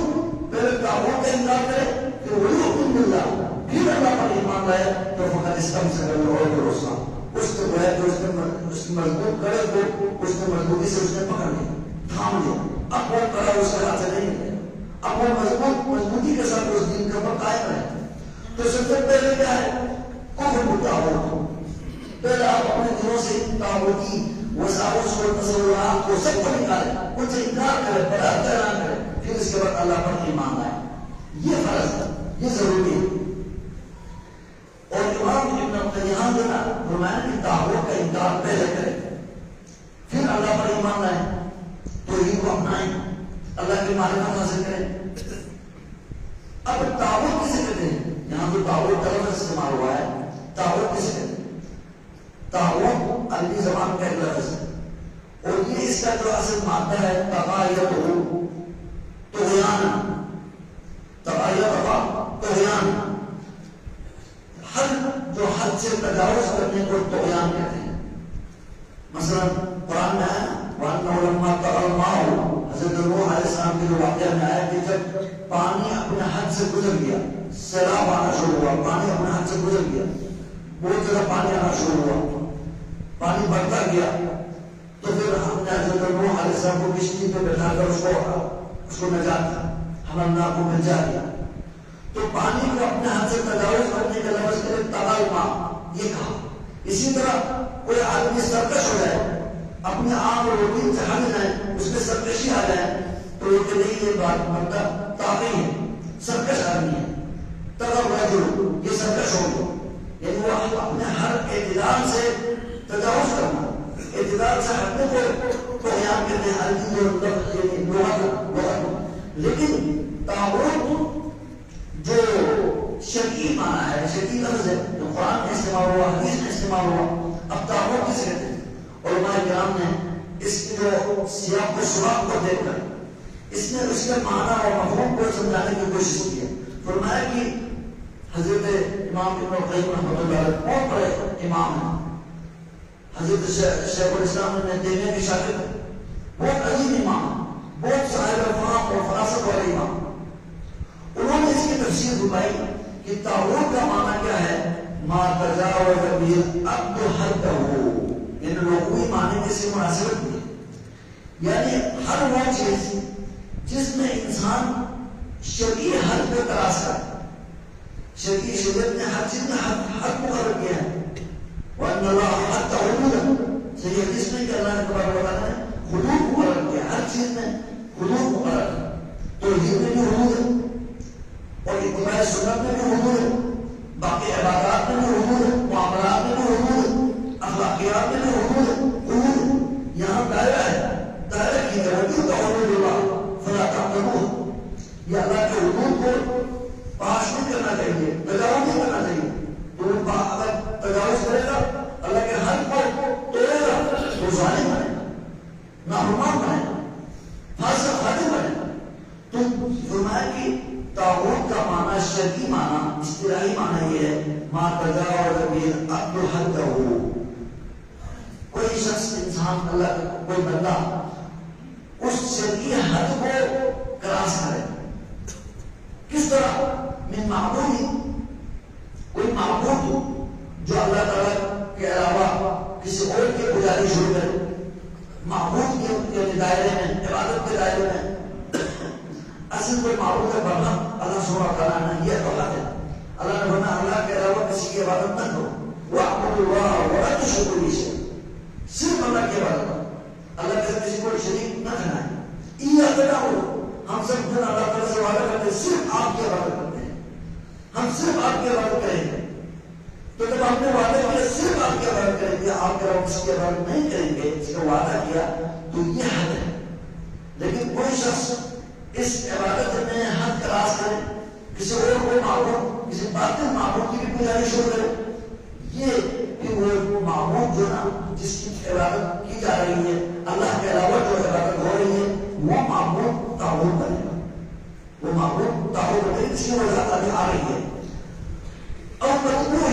پہلے طاغوت کا انکار کرے کہ وَيُؤْمِنْ بِاللَّهِ، پھر اللہ پر ایمان لائے تو فقط اسْتَمْسَكَ بِالْعُرْوَةِ الْوُثْقَىٰ، اس کو گویا کہ اس کی مضبوط کرے کو اس نے مضبوطی سے اس نے پکڑ لیا، تھام لیا، اب وہ کرا اس کے ہاتھ سے نہیں ہے، اب وہ مضبوطی کے ساتھ اس دین کا پر قائم رہے۔ تو سب سے پہلے کیا ہے؟ کفر بالطاغوت، پہلے آپ اپنے دلوں سے طاغوتی وساوس و تصورات کو سب کو نکالیں، ان سے انکار کریں، برات کا اعلان کریں، پھر اس کے بعد اللہ پر ایمان لائیں۔ یہ فرض ہے، یہ ضروری ہے۔ اور امام ابن القیم جو نا فرمایا کہ طاغوت کا انکار پہلے کریں، پھر اللہ پر ایمان لائیں، توحید کو اپنائیں، اللہ کی معرفت حاصل کریں۔ اب طاغوت کسے کہتے ہیں؟ یہاں تو طاغوت کا لفظ استعمال ہوا ہے، طاغوت کسے کہتے ہیں؟ طاغوت عربی زبان کا ایک لفظ ہے، اور یہ اس کا جو اصل مادہ ہے تغایت ہو، طغیان، تغایت ہو، طغیان، حد جو حد سے تجاوز کرنے کو طغیان کہتے ہیں۔ مثلا قرآن میں ہے وَأَنَّهُ لَمَّا طَغَى الْمَاءُ، حضرت نوح علیہ السلام کے جو واقعہ میں آیا کہ جب پانی اپنے حد سے گزر گیا، سیلاب آنا شروع ہوا، پانی اپنے حد سے گزر گیا، بہت جگہ پانی آنا شروع ہوا، پانی بڑھتا گیا، تو پھر ہم نے حضرت نوح علیہ السلام کو کشتی پہ بٹھا کر اس کو نجات دی، حملناکم من جاریہ۔ تو پانی کو اپنے حد سے تجاوز کرنے کا لفظ کرے طغى الماء، یہ کہا۔ اسی طرح کوئی آدمی سرکش ہو جائے اپنے آپ کو روٹین سے ہٹ جائیں، اس میں سرکشی آ جائے تو یہ کہ نہیں یہ بات مطلب تابعی ہے، سرکش آدمی ہے، تغب رجل یہ سرکش ہو گیا، یعنی وہ اپنے ہر اعتدال سے تجاوز کرنا، اعتدال سے ہٹنے کو بیان کرتے ہیں لیکن تعبد جو شرعی معنی ہے، شرعی لفظ ہے جو قرآن میں استعمال ہوا، حدیث میں استعمال ہوا، اب تعبد کس کہتے ہیں؟ علماء کرام نے اس کی جو سیاق و سباق کو دیکھ کر اس میں اس کے معنی اور مفہوم کو سمجھانے کی کوشش کی ہے۔ فرمایا کہ حضرت امام ابن القیم رحمۃ اللہ علیہ بہت بڑے امام ہیں، حضرت شیخ الاسلام نے دینے کی شاگرد، بہت عظیم امام، بہت صاحب فہم اور فراست والے امام، انہوں نے اس کی تفسیر بتائی کہ تعبد کا معنی کیا ہے؟ ما تجاوز به العبد حده، یعنی لغوی معنی کے سے مناسبت دی، یعنی ہر وہ چیز جس میں انسان شرعی حد کو تلاش کرے، شرعی شریعت نے ہر چیز میں حد مقرر کیا ہے، وَأَنَّ اللَّهَ حَدَّ حُدُودًا، صحیح حدیث میں کہ اللہ نے تبارک و تعالیٰ نے حدود مقرر کیا، ہر چیز میں حدود مقرر ہے، تو یہ میں بھی حدود ہے اور اتباع سنت میں بھی حدود ہے، باقی عبادات میں بھی حدود ہے، معاملات میں بھی حدود ہے، اخلاقیات میں بھی حدود ہے، حدود ہے، یہاں دائرہ ہے، دائرہ کی طرح کا حدود اللہ فلا تعتدوها، یہ اللہ کے حدود کو پاش نہیں کرنا چاہیے، تجاوز نہیں کرنا چاہیے، تو اگر تجاوز کرے گا اللہ کے حد کو توڑے گا تو ظالم بنے گا، نافرمان بنے گا، فاسق خاطر بنے گا۔ تو فرمایا کہ طاغوت کا معنی شرعی معنی اصطلاحی معنی یہ ہے ما تجاوز به العبد حده، کوئی شخص انسان اللہ کا کوئی بندہ اس شرعی حد کو کراس کرے، کس طرح؟ من معبود، کوئی معبود جو اللہ تعالیٰ کے علاوہ کسی اور کی پجاری شروع کرے، معبود کے دائرے میں، عبادت کے دائرے میں، اصل کوئی معبود ہے بڑھنا اللہ سبحانہ تعالیٰ نے یہ توحید ہے، اللہ نے فرمایا اللہ کے علاوہ کسی کی عبادت نہ کرو، وَاعْبُدُوا اللَّهَ وَلَا تُشْرِكُوا بِهِ شَيْئًا، صرف اللہ کی عبادت کرو، اللہ کے ساتھ کسی کو شریک نہ ٹھہرائیں، ایاک نعبد، ہم سب دن اللہ تعالیٰ سے وعدہ کرتے ہیں صرف آپ کی عبادت کرتے ہیں، ہم صرف آپ کی عبادت کریں گے، تو جب آپ نے وعدہ کیا صرف آپ کی عبادت کریں گے، آپ کے علاوہ کسی کی عبادت نہیں کریں گے، اس کا وعدہ کیا تو یہ حد ہے۔ لیکن کوئی شخص اس عبادت میں حد کراس کرے، کسی اور کو معبود، کسی باطل معبود کی بھی پجاری شروع کرے، یہ کہ وہ معبود جو نا جس کی عبادت کی جا رہی ہے اللہ کے علاوہ جو عبادت ہو رہی ہے وہ معبود طاغوت بنے گا، وہ معبود طاغوت بنے گا، اس کی وجہ آگے آ رہی ہے۔ اور مطبوع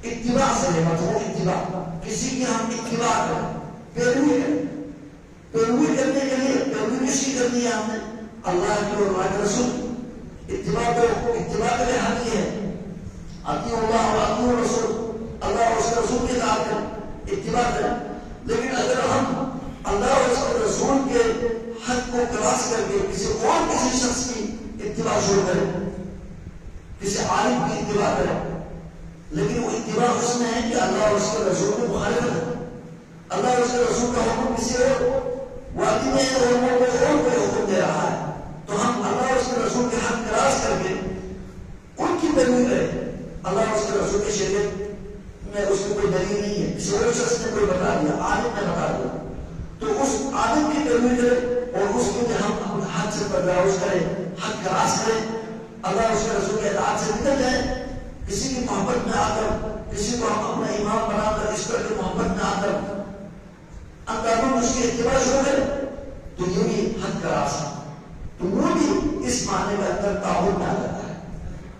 اتباع سے ہے، مطبوع اتباع، کسی کی ہم اتباع کریں، پیروی کریں، پیروی کرنے کے لیے پیروی کس کی کرنی ہے؟ ہم نے اللہ کی اور اللہ کے رسول، اتباع کے لیے حق یہ ہے اطیعوا اللہ و اطیعوا الرسول، اللہ اور اس کے رسول کی اطاعت کریں، اتباع کریں۔ لیکن اگر ہم اللہ اور اس کے رسول کے حق کو کراس کر کے کسی شخص کی اتباع شروع کریں، کسی عالم کی اتباع کریں، لیکن وہ اتباع اس میں ہے کہ اللہ اور اس کے رسول کی مخالفت ہے، اللہ اور اس کے رسول کا حکم کسی اور وادی میں اور کوئی حکم دے رہا ہے، تو ہم اللہ اور اس کے رسول کے حق کراس کر کے ان کی پیروی کریں۔ اللہ اور اس کے رسول کی شریعت میں اس کی کوئی دلیل نہیں ہے، کسی اور شخص نے کوئی بتا دیا، عالم نے بتا دیا، تو اس عالم کی پیروی کریں اور اس کے ہم اپنے حق سے تجاوز کریں، حق کراس کریں، اللہ اور اس کے رسول کے اطاعت سے نکل جائیں، کسی کی محبت میں آ کر، کسی کو ہم اپنا امام بنا کر اس پر محبت میں آ کر اندازوں اس کی اتباع شروع کریں، تو یہ بھی حق کراس ہے، تو وہ بھی اس معنی کے اندر تعبد میں آ جاتا ہے۔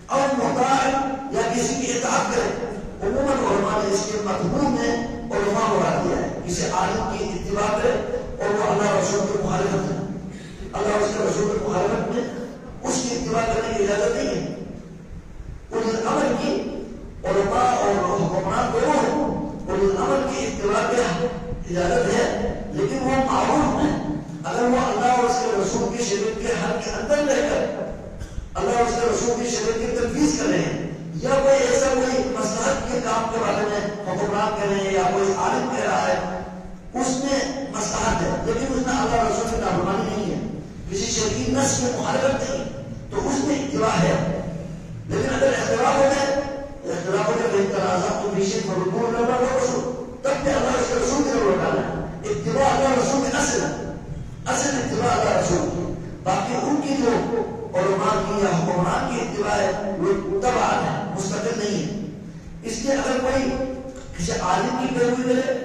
اور مطاع یا کسی کی اطاعت کرے، عموماً علماء نے اس کے مضمون میں علماء مراد دیا ہے، کسی عالم کی اتباع کرے اور وہ اللہ رسول کی مخالفت ہے، اللہ اس کے رسول کی مخالفت میں اس کی اتباع کرنے کی اجازت نہیں ہے۔ اولي الامر کی علماء اور حکمران دونوں ہیں، اولي الامر کی اتباع کی اجازت ہے، لیکن وہ معروف میں اگر وہ اللہ اور اس کے رسول کی شریعت کے حد کے اندر رہ کر اللہ اور اس کے رسول کی شریعت کی تنفیذ کر رہے ہیں، یا کوئی ایسا کوئی مصلحت کے کام کے بارے میں حکمران کر رہے ہیں یا کوئی عالم کہہ رہا ہے، اس اطاعت ہے لیکن اس میں اللہ رسول کی نافرمانی نہیں ہے، کسی شرعی نص کی مخالفت نہیں، تو اس میں اتباع ہے۔ لیکن اگر اختلاف ہو جائے کہ تنازعتم فی شیء فردوہ الی اللہ والرسول، تب کہ اللہ اس کے رسول کی ضرورت ڈالا ہے۔ اتباع اللہ رسول کی اصل اتباع اللہ رسول کی، باقی ان کی جو علماء کی یا حکمران کی اتباع ہے وہ تبع ہے، مستقل نہیں ہے۔ اس لیے اگر کوئی کسی عالم کی پیروی کرے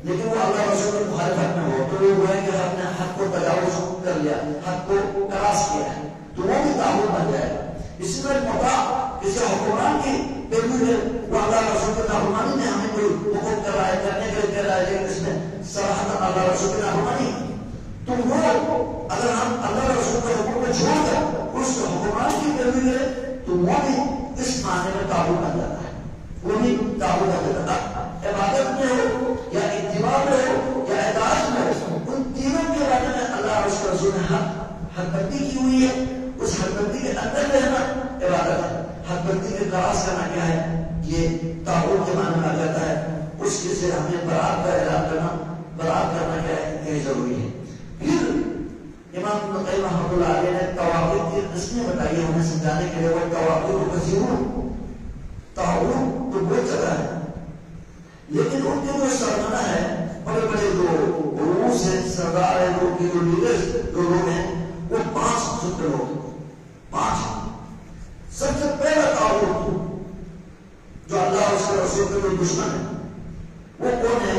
لیکن وہ اللہ رسول کی مخالفت میں ہو تو وہ گویا کہ اپنے حق کو تجاوز کر لیا، حق کو کراس کیا ہے، تو وہ بھی تعاون بن جائے گا۔ اسی طرح مطاع کسی حکمران کی پیروی ہے، وہ اللہ رسول کی نافرمانی میں ہمیں کوئی حکم کر رہا ہے، کرنے کے لیے کہہ رہا ہے، لیکن اس میں صراحت اللہ رسول کی نافرمانی، تو وہ اگر ہم اللہ رسول کے حکم کو چھوڑ کر اس حکمران کی پیروی کریں تو وہ بھی اس معنی میں تعاون بن جاتا ہے، وہ بھی تعاون بن جاتا ہے۔ عبادت میں ہو یا اتباع میں ہو یا اطاعت میں ہو، ان تینوں کے بارے میں اللہ اور اس کے رسول نے حد بندی کی ہوئی ہے، اس حد بندی کے اندر رہنا عبادت ہے۔ حد بندی کے خلاص کرنا کیا ہے؟ یہ تعاون کے معنی میں آ جاتا ہے، اس کے سے ہمیں برات کا اعلان کرنا، برات کرنا کیا ہے؟ یہ ضروری ہے۔ پھر امام ابن قیم رحمۃ اللہ علیہ نے توابع کی قسمیں بتائی ہیں ہمیں سمجھانے کے لیے۔ وہ توابع کثیرون، تعاون تو بہت جگہ ہے، لیکن ان کے جو سرمنہ ہے، بڑے بڑے جو روس ہیں، سردار ہیں، لوگ کے جو لیڈرز جو لوگ ہیں، وہ 5 قسم کے لوگ ہیں، 5۔ سب سے پہلا تعاون جو اللہ اور اس کے رسول کے جو دشمن ہے وہ کون ہے؟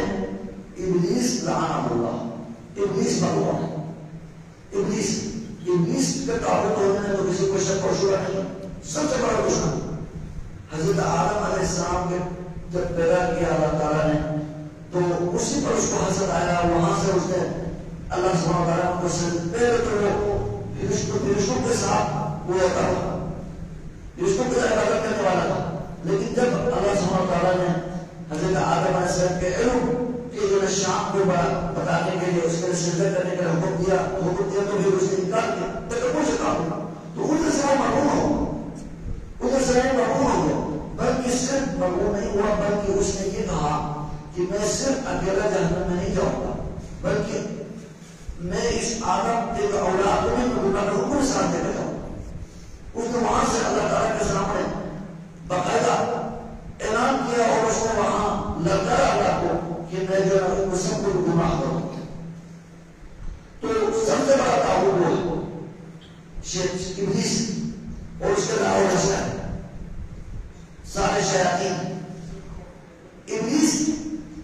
ابلیس لعنہ اللہ، ابلیس ملعون ہے۔ ابلیس کا تعاون ہونے میں تو کسی کو شک اور شبہ نہیں، سب سے بڑا دشمن۔ حضرت آدم علیہ السلام کے جب پیدا کیا اللہ تعالیٰ نے تو اسی پر اس کو حسد آیا، وہاں سے اس نے اللہ سبحانہ وتعالیٰ کو پہلے تو وہ فرشتوں کے ساتھ وہ ہوتا تھا، فرشتوں کے ساتھ عبادت کرنے والا تھا، لیکن جب اللہ سبحانہ وتعالیٰ نے حضرت آدم علیہ السلام کے علم کہ جو شام کو بتانے کے لیے اس کے سجدہ کرنے کا حکم دیا تو پھر اس نے انکار کیا، تکبر سے کام ہوا، تو ادھر سے وہ مرحوم ہو، ادھر سے وہ مرحوم ہو گیا۔ بلکہ صرف مرحوم نہیں ہوا، بلکہ اس نے یہ کہا کہ میں صرف اکیلا جہنم میں نہیں جاؤں گا، بلکہ میں اس آدم کے اولاد کو بھی گناہوں کے ساتھ دے کر جاؤں گا۔ اس نے وہاں سے اللہ تعالیٰ کے سامنے باقاعدہ اعلان کیا اور اس نے وہاں للکارا اللہ کو کہ میں جو ہے وہ سب کو گناہ کروں گا۔ تو سب سے بڑا تعاون وہ ابلیس اور اس کے علاوہ رسول سارے شیاطین۔ ابلیس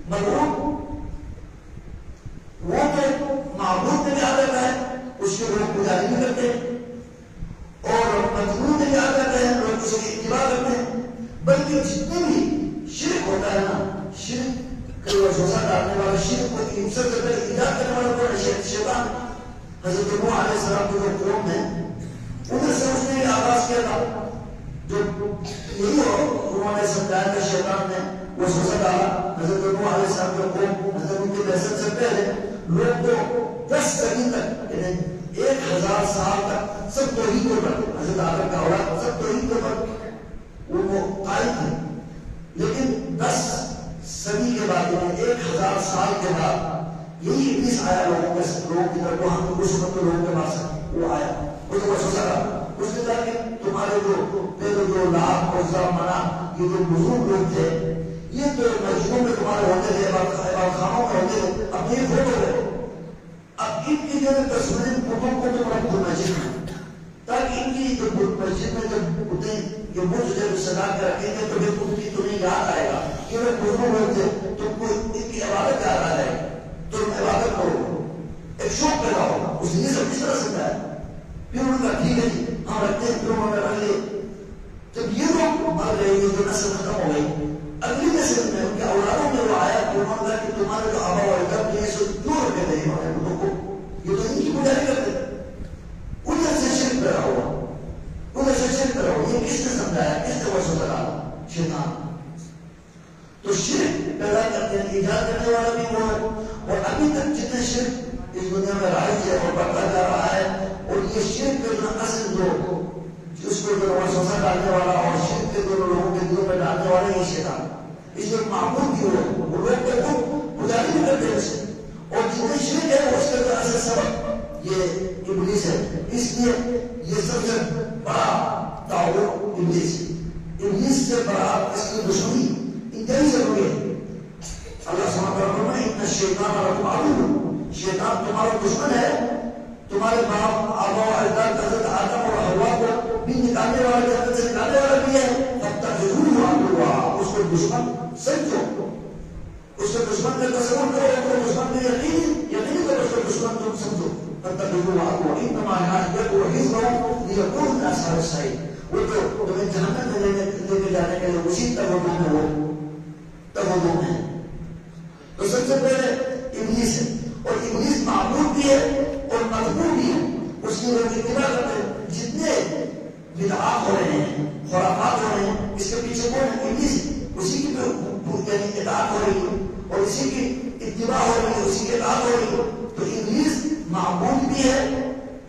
ملعون وہ تو معبود میں بھی آ جاتا ہے، اس کے لوگ پجاری بھی کرتے ہیں، اور مجنون میں بھی آ جاتے ہیں، لوگ اس کی اتباع کرتے ہیں۔ بلکہ جتنے بھی شرک ہوتا ہے نا، شرک کا وسوسہ ڈالنے والا، شرک کو سب سے پہلے ایجاد کرنے والا کون ہے؟ شیطان۔ حضرت نوح علیہ السلام کی جو قوم ہے ادھر سے اس نے آغاز کیا تھا، جو یہی انہوں نے سمجھایا کہ شیطان نے وسوسہ ڈالا حضرت نوح علیہ السلام کے قوم، حضرت ان کی بعثت سے پہلے لوگ تو 10 صدی تک یعنی 1000 سال تک سب توحید کے اوپر، حضرت آدم کا اولاد سب توحید کے اوپر وہ قائم تھے، لیکن 10 صدی کے بعد یعنی 1000 سال کے بعد یہی ابلیس آیا لوگوں کی طرف، وہ ہم کو سمجھ کے لوگوں کے پاس وہ آیا، اس کو وسوسہ ڈالا، اس نے کہا کہ تمہارے جو پہلے جو لاکھ اور زمانہ یہ جو بزرگ لوگ تھے، یہ تو مسجدوں میں تمہارے ہوتے تھے، عبادت خانوں میں ہوتے تھے، اب یہ ہو گئے، اب ان کی جو تصویریں بتوں کو تم رکھو مسجد میں، تاکہ ان کی جو مسجد میں جب ہوتے یہ مجھ جب سجا کے رکھیں گے تو پھر ان کی تمہیں یاد آئے گا کہ وہ بزرگ لوگ تھے، تم کو ان کی عبادت یاد آ جائے گی، تم عبادت کرو، ایک شوق پیدا ہوگا۔ اس نے یہ سب کس طرح سمجھایا، پھر انہوں نے کہا ٹھیک ہے جی ہم رکھتے ہیں، پھر انہوں نے رکھ لیے۔ جب یہ لوگ مر گئے، یہ جو نسل ختم ہو گئی، اگلی نسل میں ان کے اولادوں میں وہ آیا کہ انہوں نے کہا کہ تمہارے جو آبا و اجداد یہ سب کیوں رکھے تھے انہوں نے بتوں کو، یہ تو ان کی پجاری کرتے، ادھر سے شرک پیدا ہوا، ادھر سے شرک پیدا ہوا۔ یہ کس نے سمجھایا، کس نے وسوسہ ڈالا؟ شیطان۔ تو شرک پیدا کرتے ہیں، ایجاد کرنے والا بھی وہ ہے، اور ابھی تک جتنے شرک اس دنیا میں رائج ہے اور بڑھتا جا رہا ہے، اور یہ شرک کے اصل جو اس کو جو وسوسہ ڈالنے والا اور شرک کے دونوں لوگوں کے دلوں میں ڈالنے والا یہ شیطان، اس میں معبود بھی ہو، وہ لوگ کے خود پجاری بھی کرتے ہیں اسے، اور جتنے شرک ہے سے سبب یہ ابلیس ہے. اس لیے یہ سب سے بڑا تعاون ابلیس ہے. ابلیس سے بڑا اس کی دشمنی انتہائی ضروری ہے. اللہ سبحانہ وتعالیٰ فرماتے ہیں ان الشیطان لکم عدو، شیطان تمہارا دشمن ہے. تمہارے باپ آبا و اجداد حضرت آدم اور حوا کو بھی نکالنے والا جنت سے نکالنے والا بھی ہے. فاتخذوہ عدوا، اس کو دشمن سمجھو، اس کو دشمن کا تصور کرو، اس کو دشمن میں یقین کرو، اس کو دشمن تم سمجھو. فاتخذوہ عدوا انما یدعو حزبہ لیکونوا من اصحاب السعیر. وہ تو تمہیں جہنم میں لے کے جانے کے لیے اسی تغذو میں ہو، تغذو میں. تو سب سے پہلے ابلیس ہے، اور ابلیس معبود بھی ہے اور مطلوب بھی ہے. اس کی لوگ اتباع کرتے ہیں. جتنے بدعات ہو رہے ہیں، خرافات ہو رہے ہیں، اس کے پیچھے کون ہے؟ ابلیس. اسی کی یعنی اطاعت ہو رہی ہے اور اسی کی اتباع ہو رہی ہے، اسی کی اطاعت ہو رہی ہے. تو ابلیس معبود بھی ہے،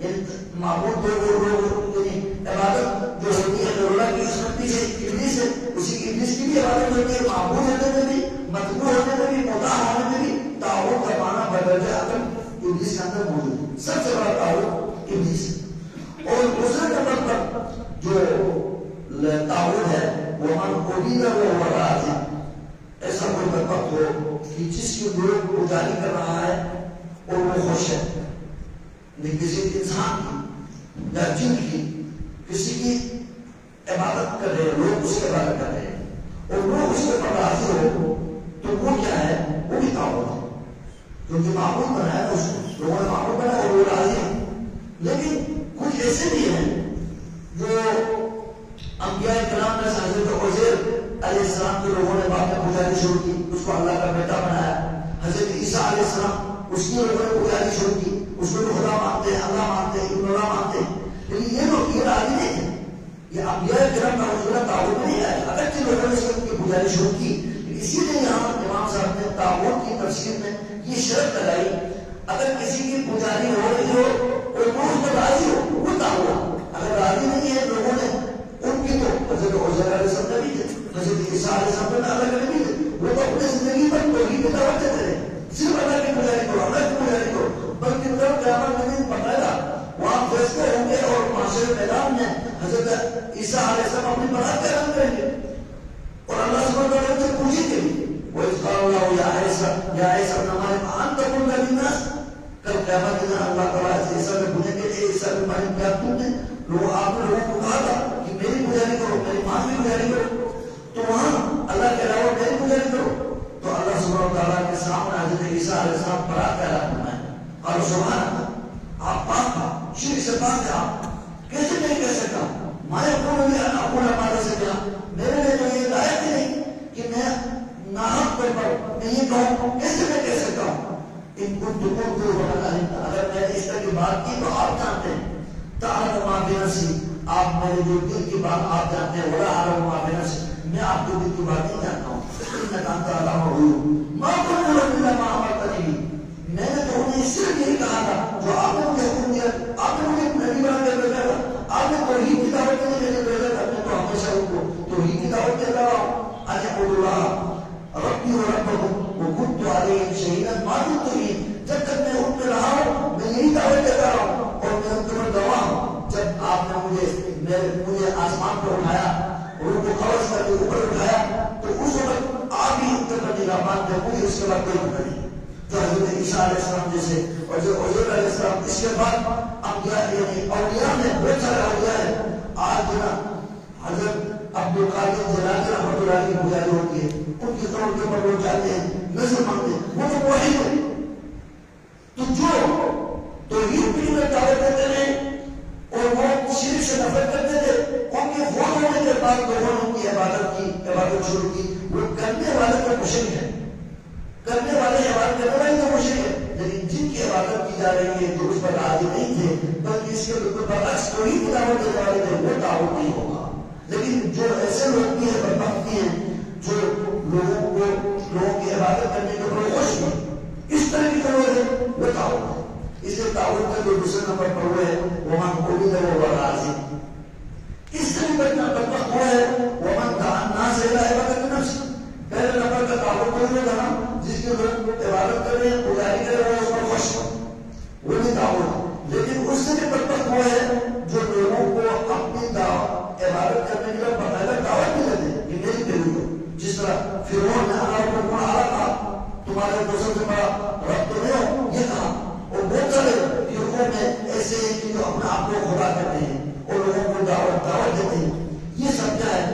یعنی معبود یعنی عبادت جو ہوتی ہے اللہ کی، اس میں پیچھے ابلیس ہے، اسی کی ابلیس کی بھی عبادت ہوتی ہے. معبود ہونے میں بھی، مطلوب ہونے میں بھی، مطاع ہونے میں بھی تعاون کا معنی بدرجہ عدم ابلیس کے اندر موجود ہے. سب سے بڑا تعاون ابلیس ہے. اور دوسرے نمبر پر جو تعاون ہے وہ من عبید وهو راض. ایسا کوئی بدبخت ہو کہ جس کی لوگ پجاری کر رہا ہے اور وہ خوش ہے. کسی انسان کی یا جن کی کسی کی عبادت کر رہے ہیں، لوگ اس کی عبادت کر رہے ہیں اور لوگ اس کے پر راضی ہو، تو وہ کیا ہے؟ وہ بھی تعاون ہے. کیونکہ معبود بنایا اس کو، لوگوں نے معبود بنایا اور وہ راضی ہے. لیکن کچھ ایسے بھی ہیں جو انبیاء کرام میں سے حضرت عزیر علیہ السلام کے لوگوں نے بعد میں پجاری شروع کی، اس کو اللہ کا بیٹا بنایا. حضرت عیسیٰ علیہ السلام اس کی لوگوں نے پجاری شروع کی، اس کو بھی خدا مانتے ہیں، اللہ مانتے ہیں، ابن اللہ مانتے ہیں. لیکن یہ لوگ یہ راضی نہیں تھے. یہ انبیاء کرام کا حضور تعاون میں نہیں آیا. اگرچہ لوگوں نے اس کی پجاری شروع کی، اسی لیے یہاں امام صاحب نے تعاون کی تفسیر میں یہ شرط لگائی، اگر کسی کی پجاری ہو رہی ہو اور وہ اس میں راضی ہو، وہ تعاون. اگر راضی نہیں ہے لوگوں نے ان کی، تو حضرت عزیر علیہ السلام بھی تھے، حضرت عیسیٰ علیہ السلام الگ الگ بھی تھے. وہ تو اپنے زندگی پر توحید کی دعوت دیتے رہے، صرف اللہ کی پجاری کرو، اللہ کی پجاری کرو. بلکہ جب قیامت کے دن باقاعدہ وہاں فیصلے ہوں گے اور معاشرے میدان میں حضرت عیسیٰ علیہ السلام اپنی برات کا اعلان کریں گے اور اللہ سبحانہ وتعالیٰ سے پوچھیں گے. وَإِذْ قَالَ اللَّهُ يَا عِيسَى ابْنَ مَرْيَمَ أَنْتَ قُلْتَ لِلنَّاسِ. کل قیامت کے دن اللہ تعالیٰ عیسیٰ سے پوچھیں گے، اے عیسیٰ ابن مریم، کیا تم نے آپ نے لوگوں کو کہا تھا کہ میری پجاری کرو، میری ماں کی پجاری کرو، تو وہاں اللہ کے علاوہ میری پجاری کرو. تو اللہ سبحانہ وتعالیٰ کے سامنے حضرت عیسیٰ علیہ السلام برات کا اعلان فرمائے اور سبحان اللہ، آپ پاک تھا، شرک سے پاک تھا. کیسے نہیں کہہ سکتا؟ میں اپنا مادہ سے کہا، میرے لیے تو یہ لائق ہی نہیں کہ میں ناحق طور پر میں یہ کہوں. کیسے میں کہہ سکتا ہوں؟ ان کو اگر میں نے اس طرح کی بات کی تو آپ جانتے ہیں. تعلم ما فی نفسی، آپ میرے جو دل کی بات آپ جانتے ہیں. ولا اعلم ما فی نفسی، میں آپ کے دل کی بات نہیں جانتا ہوں. انک انت علام الغیوب ما قلت لهم الا ما امرتنی به. میں نے تو انہیں صرف یہی کہا تھا جو آپ نے مجھے حکم دیا. آپ نے مجھے نبی بنا کر بھیجا تھا، آپ نے توحید کی دعوت کے لیے بھیجا تھا. میں تو ہمیشہ ان کو توحید کی دعوت دیتا رہا ہوں. ان اعبدوا اللہ ربی و ربکم وکنت علیہم شہیدا ما دمت فیہم. جب تک میں ان پہ رہا ہوں میں یہی دعوت دیتا رہا ہوں اور میں ان پر گواہ ہوں. جب آپ نے مجھے آسمان پر اٹھایا، روح کو قبض کر کے اوپر اٹھایا، تو اس وقت آپ ہی ان پر نگہبان تھے، مجھے اس کے بعد کوئی پتہ نہیں. تو حضرت عیسیٰ علیہ السلام جیسے اور جو عزیر علیہ السلام، اس کے بعد انبیاء یعنی اولیاء میں بہت سارے اولیاء ہیں. آج نا حضرت عبدالقادر جیلانی رحمۃ اللہ کی پجاری ہوتی ہے، ان کی طور کے پر لوگ جاتے ہیں، نظر مانگتے ہیں، وہ تو موحد ہے. تو جو توحید کی میں دعوت دیتے ہیں اور وہ شرک سے نفرت کرتے تھے، ان کے فوت ہونے کے بعد لوگوں نے ان کی عبادت شروع کی. وہ کرنے والے تو مشرک ہے، کرنے والے عبادت کرنے والے تو مشرک ہے، لیکن جن کی عبادت کی جا رہی ہے جو اس پر راضی نہیں تھے بلکہ اس کے بالکل برعکس توحید کی دعوت دینے والے تھے، وہ تعاون نہیں ہوگا. لیکن جو ایسے لوگ بھی ہیں، بدبخت بھی ہیں، جو لوگوں کی عبادت کرنے کے بڑے خوش ہیں، اس طرح کی ضرورت ہے، وہ تعاون ہے. اس لیے تعاون کا جو دوسرے نمبر پر وہ ہے ومن عبد وهو راض. اس طرح کا بدبخت وہ ہے ومن دعا الناس الى عبادة نفس. پہلے نمبر کا تعاون کو یہ کرنا جس کے لوگ عبادت کر رہے ہیں، پجاری کر رہے ہیں، اس پر خوش ہو. وہ بھی دعوت، لیکن اس سے بھی برکت وہ ہے جو لوگوں کو اپنی عبادت کرنے کے لیے باقاعدہ دعوت بھی دیتے ہیں کہ میری دلی کو، جس طرح فرعون نے اللہ کو کون آ کہا تمہارے کو سب سے بڑا رب تو نہیں ہو یہ کہا، اور بہت سارے فرقوں میں ایسے ہیں کہ جو اپنے آپ کو خدا کرتے ہیں اور لوگوں کو دعوت دیتے ہیں، یہ سب کیا ہے؟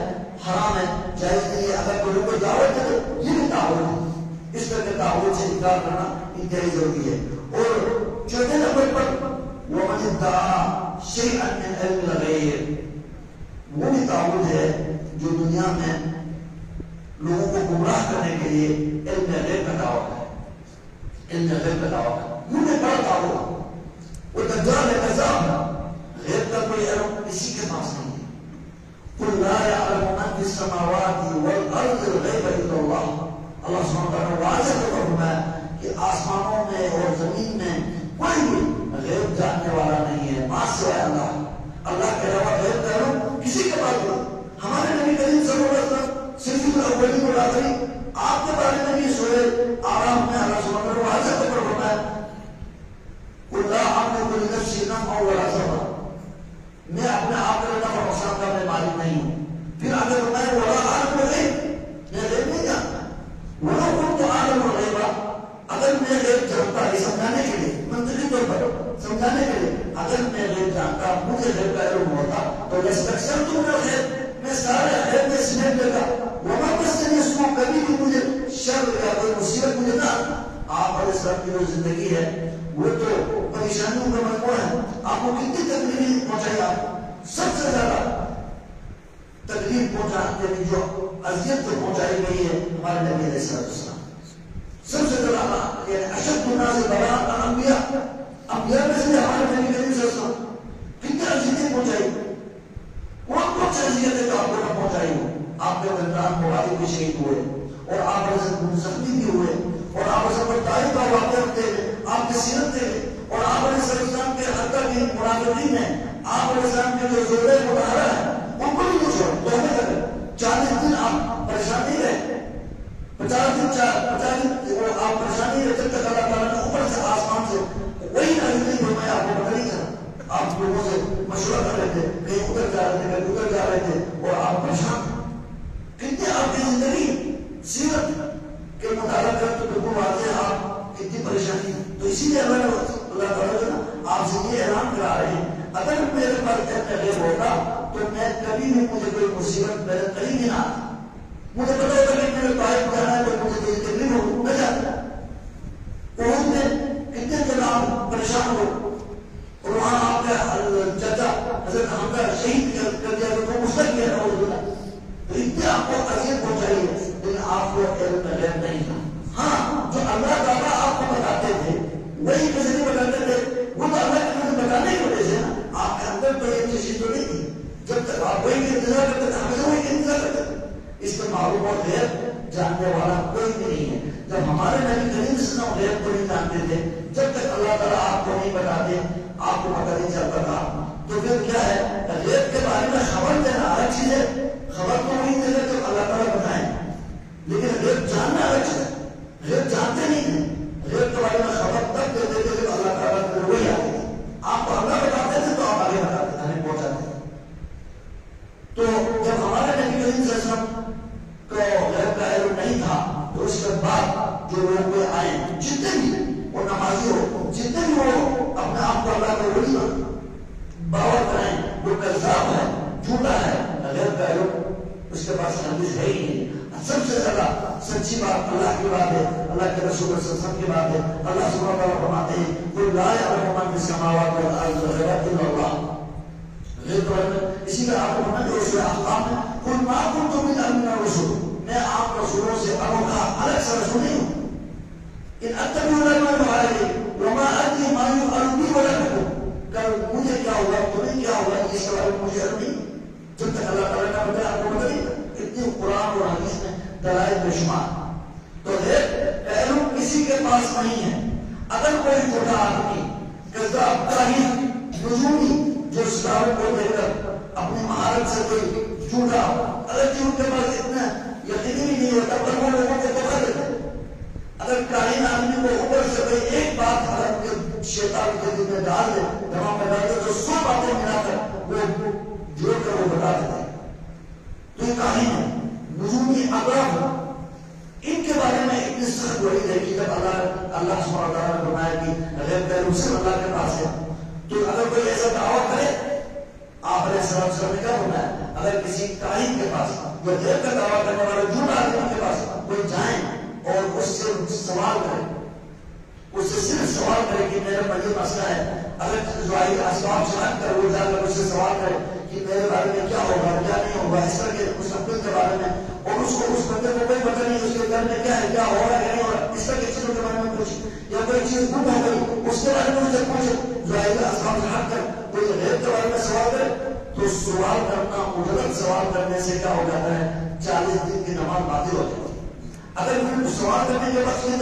حرام ہے، جائز نہیں ہے۔ اگر کوئی کو دعوت دے تو یہ بھی دعوت ہے، اس طرح کے دعوت سے انکار کرنا انتہائی ضروری ہے۔ اور چوتھے نمبر پر وَمَنِ ادَّعَىٰ شَيْئًا مِنْ عِلْمِ الْغَيْبِ، وہ بھی دعوت ہے جو دنیا میں لوگوں کو گمراہ کرنے کے لیے علم غیب کا دعوت ہے، علم غیب کا دعوت ہے، وہ بھی بڑا دعوت۔ وہ دجال ہے، کذاب ہے، غیب کا کوئی علم کسی کے پاس نہیں ہے۔ قُلْ لَا يَعْلَمُ مَنْ فِي السَّمَاوَاتِ وَالْأَرْضِ الْغَيْبَ إِلَّا اللَّهُ۔ اللہ سبحانہ وتعالیٰ واضح طور پر ہے کہ آسمانوں میں اور زمین میں کوئی بھی غیب جاننے والا نہیں ہے ماں سوائے اللہ۔ اللہ کے علاوہ غیب کا علم کسی کے پاس نہیں۔ ہمارے نبی کریم صلی اللہ علیہ وسلم صرف الاولین والآخرین، آپ کے بارے میں بھی سورہ آراف میں اللہ سبحانہ وتعالیٰ واضح طور پر فرمایا قُلْ لَا أَمْلِكُ لِنَفْسِي نَفْعًا وَلَا ضَرًّا، میں اپنے آپ کے نفع نقصان کا میں مالک نہیں ہوں۔ پھر آگے فرمایا وَلَا أَعْلَمُ الْغَيْبَ، میں غیب نہیں جانتا۔ وَلَوْ كُنْتُ أَعْلَمُ الْغَيْبَ، اگر میں غیب جانتا، یہ سمجھانے کے لیے منطقی طور پر سمجھانے کے لیے، اگر میں غیب جانتا، مجھے غیب کا علم ہوتا تو لَاسْتَكْثَرْتُ مِنَ الْخَيْرِ، میں سارے خیر میں سمیٹ لیتا۔ وَمَا مَسَّنِيَ السُّوءُ، کبھی بھی مجھے شر یا کوئی مصیبت مجھے نہ۔ آپ علیہ السلام کی جو زندگی ہے وہ تو پریشانیوں کا مجموعہ ہے۔ آپ کو کتنی تکلیف پہنچائی، آپ سب سے زیادہ تکلیف پہنچانے کی جو اذیت جو پہنچائی گئی ہے ہمارے نبی علیہ السلام، سب سے زیادہ یعنی اشد الناس بلاء الانبیاء، انبیاء میں سے ہمارے نبی کریم صلی اللہ علیہ وسلم کتنی اذیتیں پہنچائی، کون سی اذیتیں تو آپ کو نہ پہنچائی ہو۔ آپ کے رمضان مبارک بھی شہید ہوئے اور آپ زخمی بھی ہوئے اور آپ پر تاریخ کا واقعہ ہوتے ہیں، آپ کی سیرت تھے اور آپ علیہ السلام کے حتی کی منافقین ہیں، آپ علیہ السلام کے جو زورے مظاہرہ ہیں ان کو بھی نہیں چھوڑ تو ہمیں کریں۔ 40 دن آپ پریشان نہیں رہے، 50 دن وہ آپ پریشان نہیں رہے جب تک اللہ تعالیٰ نے اوپر سے آسمان سے وہی نازل نہیں فرمایا، آپ کو پتہ نہیں چلا، آپ لوگوں سے مشورہ کر رہے تھے، کہیں ادھر جا رہے تھے کہیں ادھر جا رہے تھے اور آپ پریشان۔ کتنی آپ کی زندگی سیرت کے مطالعہ کر تو بالکل واضح آپ کتنی پریشانی ہے۔ تو اسی لیے اللہ تعالیٰ جو آپ سے یہ اعلان کرا رہے ہیں اگر میرے پاس علم غیب ہوتا تو میں کبھی بھی مجھے کوئی مصیبت میرے قریب ہی نہ آتی۔ مجھے پتا ہوتا کہ میرے طائف جانا ہے تو مجھے کوئی تکلیف ہو نہ جاتا۔ احد میں کتنے جناب پریشان ہو اور وہاں آپ کا چچا حضرت حمزہ شہید کر دیا تو مستقبل ہے تو اتنے آپ کو اذیت پہنچائی ہے لیکن آپ کو علم غیب نہیں تھا۔ ہاں جو اللہ تعالیٰ آپ کو بتاتے تھے وہی کسی نہیں بتاتے تھے، وہ تو اللہ کے مجھے بتانے کی وجہ سے نا، آپ کے اندر تو یہ چیز تو نہیں تھی۔ جب تک آپ وہی کا انتظار کرتے تھے ہمیشہ وہی کا انتظار کرتے تھے۔ اس کا معلوم اور غیب جاننے والا کوئی بھی نہیں ہے۔ جب ہمارے نبی کریم صلی اللہ علیہ وسلم غیب کو نہیں جانتے تھے، جب تک اللہ تعالیٰ آپ کو نہیں بتاتے آپ کو پتہ نہیں چلتا تھا، تو پھر کیا ہے غیب کے بارے میں خبر دینا الگ چیز ہے۔ خبر تو وہی دے تو اللہ تعالیٰ بتائیں، لیکن غیب جاننا الگ چیز ہے۔ غیب جانتے نہیں تھے، غیب کے بارے میں خبر تب دیتے تھے کہ اللہ تعالیٰ کی وہی آتی تھی۔ آپ کو اللہ بتاتے تھے تو آپ آگے بتاتے تھے، ہمیں پہنچاتے تھے۔ تو جب ہمارے نبی کریم صلی اللہ علیہ وسلم کو غیب کا علم نہیں تھا تو اس کے بعد جو لوگ کوئی آئے جتنے بھی وہ نمازی ہو، جتنے بھی وہ اپنے آپ کو اللہ کا ولی باور کریں، وہ کذاب ہے، جھوٹا ہے، غیب کا علم اس کے پاس حدیث ہے ہی نہیں۔ سب سے زیادہ سچی بات اللہ کی بات ہے، اللہ کے رسول صلی اللہ علیہ وسلم کی بات ہے۔ اللہ سبحانہ وتعالیٰ فرماتے ہیں قُلْ لَا يَعْلَمُ مَنْ فِي السَّمَاوَاتِ وَالْأَرْضِ الْغَيْبَ إِلَّا اللَّهُ۔ غیب کے بارے میں اسی طرح آپ کو فرمایا جو سورہ احقاف میں قُلْ مَا كُنْتُ بِدْعًا مِنَ الرُّسُلِ، میں آپ رسولوں سے انوکھا الگ سے رسول نہیں ہوں۔ إِنْ أَتَّبِعُ إِلَّا مَا يُوحَىٰ إِلَيَّ وَمَا أَدْرِي مَا يُفْعَلُ بِي وَلَا بِكُمْ، کل مجھے کیا ہوگا تمہیں کیا ہوگا اس کے بارے میں مجھے علم نہیں۔ جب تک اللہ تعالیٰ کا بتایا آپ کو پتہ نہیں۔ اتنی قرآن اور حدیث میں دلائل بے شمار۔ تو علم کسی کے پاس نہیں ہے۔ اگر کوئی جھوٹا آدمی کذاب کاہن نجومی جو ستاروں کو دے کر اپنی مہارت سے کوئی جھوٹا اگر ان کے پاس اتنا یقینی بھی نہیں ہوتا پر وہ لوگوں کو دھوکہ دیتے، اگر کاہن آدمی کو اوپر سے کوئی ایک بات شیطان کے تو 100 باتیں ملا کر وہ جوڑ کر وہ بتا دیتے ہیں. تو یہ کہانی ہے نجومی اقرب، ان کے بارے میں اتنی سخت وعید ہے کہ جب اللہ سبحانہ و تعالیٰ نے فرمایا کہ غیب کا علم صرف اللہ کے پاس ہے، تو اگر کوئی ایسا دعویٰ کرے، آپ علیہ السلام نے کیا فرمایا، اگر کسی کاہن کے پاس یا غیب کا دعویٰ کرنے والے جھوٹ آدمی کے پاس کوئی جائیں اور اس سے سوال کرے، اس سے صرف سوال کرے کہ میرا یہ مسئلہ ہے، اگر ظاہری اسباب سے ہٹ کر وہ جا کر اس سے سوال کرے کہ میرے بارے میں کیا ہوگا کیا نہیں ہوگا، اس طرح کے مستقبل کے بارے میں، اور اس کو اس بندے کو کوئی پتہ نہیں اس کے گھر میں کیا ہے، کیا ہو رہا ہے کیا نہیں ہو رہا، اس طرح کی چیزوں کے بارے میں پوچھ، یا کوئی چیز گم ہو گئی اس کے بارے میں اسے پوچھے، ظاہری اسباب سے ہٹ کر کوئی غیب کے بارے میں سوال کرے، تو سوال کرنا مجرد سوال کرنے سے کیا ہو جاتا ہے، 40 دن کی نماز باطل ہو جاتی ہے. اگر کوئی سوال کرنے کے بعد یہ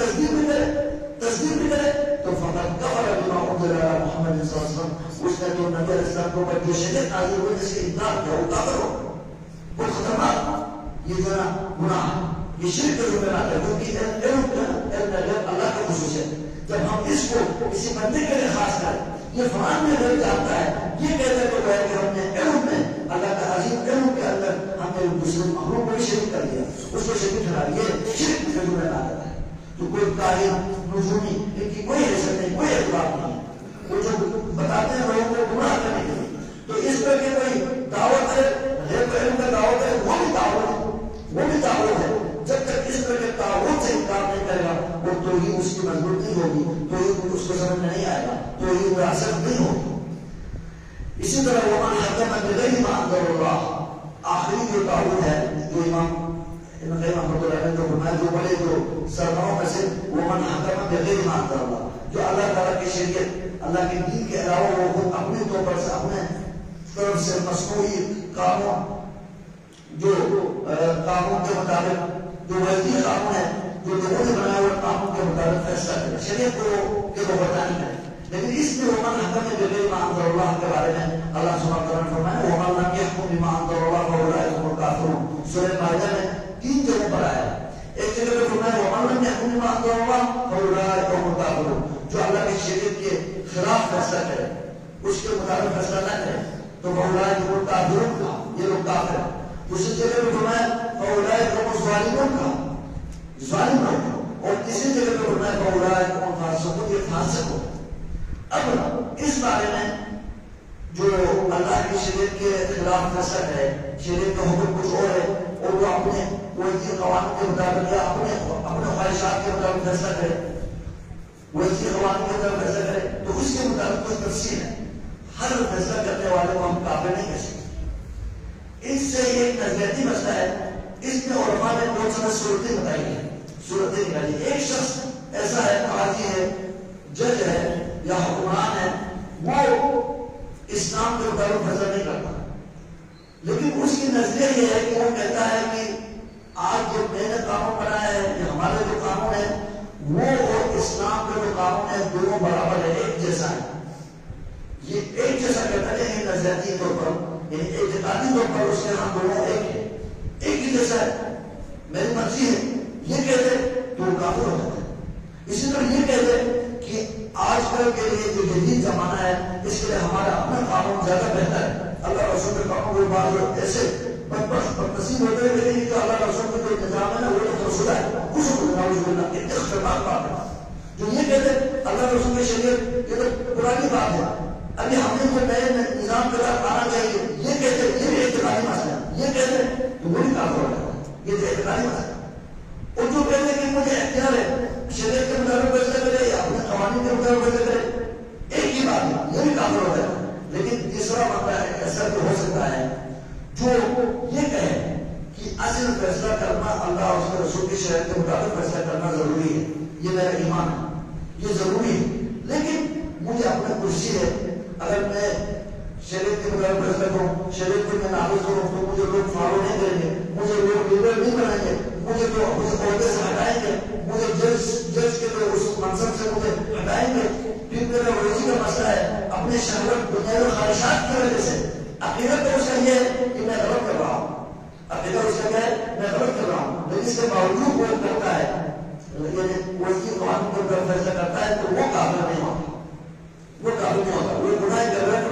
تصدیق بھی کرے تو فقط کفر بما انزل علی محمد صلی اللہ علیہ وسلم، اس نے تو نبی علیہ السلام کو پر جو شریعت نازل ہوئی جس کے انکار کیا وہ کافر ہو. وہ خطرناک یہ جو نا گناہ ہے، یہ شرک کا ذمہ ہے، کیونکہ علم اللہ کی خصوصیت. جب ہم اس کو کسی بندے کے لیے خاص کریں، یہ فلان میں غیب جانتا ہے، یہ کہتے تو ہے کہ ہم نے علم میں اللہ کا عظیم علم کے اندر ہم نے دوسرے مخلوق کو بھی شریک کر دیا، اس کو شریک ٹھہرا دیا، یہ شرک کا ذمہ دار ہے. تو کوئی کاہن نجومی ان کی کوئی حیثیت نہیں، کوئی اعتبار نہیں ہے، وہ جو بتاتے ہیں لوگوں کو گناہ کرنے کے لیے. تو اس پر کہ کوئی دعوت ہے غیب علم کا دعوت ہے، وہ بھی دعوت ہے، وہ بھی دعوت ہے. جب تک اس پر کے تعاون سے انکار نہیں کرے گا وہ توحید اس کی مضبوط نہیں ہوگی، توحید اس کو سمجھ میں نہیں آئے گا، توحید راثر نہیں ہوگی. اسی طرح ومن حکم بغیر ما انزل اللہ، آخری جو تعاون ہے جو امام ابن قیم رحمۃ اللہ علیہ نے فرمایا جو بڑے جو سرکاروں میں سے ومن حکم بغیر ما انزل اللہ، جو اللہ تعالیٰ کی شریعت اللہ کے دین کے علاوہ وہ خود اپنے طور پر سے اپنے طرف سے مصنوعی قانون، جو قانون کے مطابق جو وحدی قانون ہے، جو لوگوں نے بنایا ہوا قانون کے مطابق فیصلہ کرے، شریعت کو کہ وہ بتا نہیں کرے. لیکن اس میں ومن حکم بغیر ما انزل اللہ کے بارے میں اللہ سبحانہ وتعالیٰ نے فرمایا ومن لم يحكم بما انزل اللہ فاولئک هم الکافرون. سورہ مائدہ میں 3 جگہوں پر آیا ہے. ایک جگہ پہ فرمایا ومن لم يحكم بما انزل اللہ فاولئک هم الکافرون، جو اللہ کی شریعت کے خلاف فیصلہ کرے، اس کے مطابق فیصلہ نہ کرے تو فاولئک هم الکافرون کا، یہ لوگ کافر ہیں. دوسری جگہ پہ فرمایا فاولئک هم الظالمون کا، ظالم لوگ. اور تیسری جگہ پہ فرمایا فاولئک هم الفاسقون، یہ فاسق ہو. اب اس بارے میں جو اللہ کی شریعت کے خلاف فیصلہ کرے، شریعت کا حکم کچھ اور ہے اور وہ اپنے ویسی قوانین کے مطابق یا اپنے خواہشات کے مطابق فیصلہ کرے، ویسی قوانین کے مطابق فیصلہ کرے، تو اس کے مطابق کچھ تفصیل ہے. ہر فیصلہ کرنے والے کو ہم کافر نہیں کہہ سکتے. اس سے ایک نظریاتی مسئلہ ہے. اس میں علماء نے بہت سارے صورتیں بتائی ہیں، صورتیں نکالی. ایک شخص ایسا ہے، قاضی ہے، جج ہے یا حکمران ہے، وہ اسلام کے مطابق فیصلہ نہیں کرتا، لیکن اس کی نظریہ یہ ہے کہ وہ کہتا ہے کہ آج جو میں نے قانون بنایا ہے یا ہمارے جو قانون ہے وہ اور اسلام کا جو قانون ہے دونوں برابر ہے، ایک جیسا ہے. یہ ایک جیسا کہتا ہے یہ نظریاتی طور پر، یعنی اعتقادی طور پر اس کے ہاں دونوں ایک ہے، ایک ہی جیسا ہے، میری مرضی ہے یہ کہتے تو وہ کافر ہو جاتا ہے. اسی طرح یہ کہتے کہ آج کل کے لیے جو جدید زمانہ ہے اس کے لیے ہمارا اپنا قانون زیادہ بہتر ہے. اللہ رسول کے قانون وہ بعض ایسے بدنصیب ہوتے ہیں کہ جو اللہ رسول کا جو نظام ہے نا وہ فرسودہ ہے، اس کو نعوذ باللہ اختلاف بات ہے. جو یہ کہتے ہیں اللہ رسول کی شریعت یہ تو پرانی بات ہے، ابھی ہم نے جو نئے نظام کے ساتھ آنا چاہیے، یہ کہتے ہیں یہ بھی اعتقادی مسئلہ ہے، یہ کہتے ہیں تو وہ بھی کافر ہو جاتا ہے، یہ تو اعتقادی مسئلہ ہے. اور جو کہتے ہیں کہ مجھے اختیار ہے شریعت کے مطابق فیصلہ کرے یا اپنے قوانین کے مطابق فیصلہ کرے، ایک ہی بات ہے، یہ بھی کافر ہوتا ہے. لیکن تیسرا مسئلہ ایسا بھی ہو سکتا ہے جو یہ کہے کہ اصل فیصلہ کرنا اللہ اور اس کے رسول کی شریعت کے مطابق فیصلہ کرنا ضروری ہے، یہ میرا ایمان ہے، یہ ضروری ہے، لیکن مجھے اپنا کرسی ہے، اگر میں شریعت کے مطابق فیصلہ کروں، شریعت کو میں نافذ کروں تو مجھے لوگ فالو نہیں کریں گے، مجھے لوگ لیڈر نہیں بنائیں گے، مجھے تو عہدے سے ہٹائیں گے، مجھے جج کے اس منصب سے مجھے ہٹائیں گے. پھر میرا روزی کا مسئلہ ہے اپنے شہوت دنیاوی خواہشات کی وجہ سے. عقیدت تو اس کا یہ ہے کہ میں غلط کر رہا ہوں، عقیدت اس کا کیا ہے میں غلط کر رہا ہوں، لیکن اس کے باوجود وہ کرتا ہے، یعنی وہ اس کی قانون کو فیصلہ کرتا ہے تو وہ کافر نہیں ہوتا، وہ کافر نہیں ہوتا، وہ گناہ کر رہا ہے تو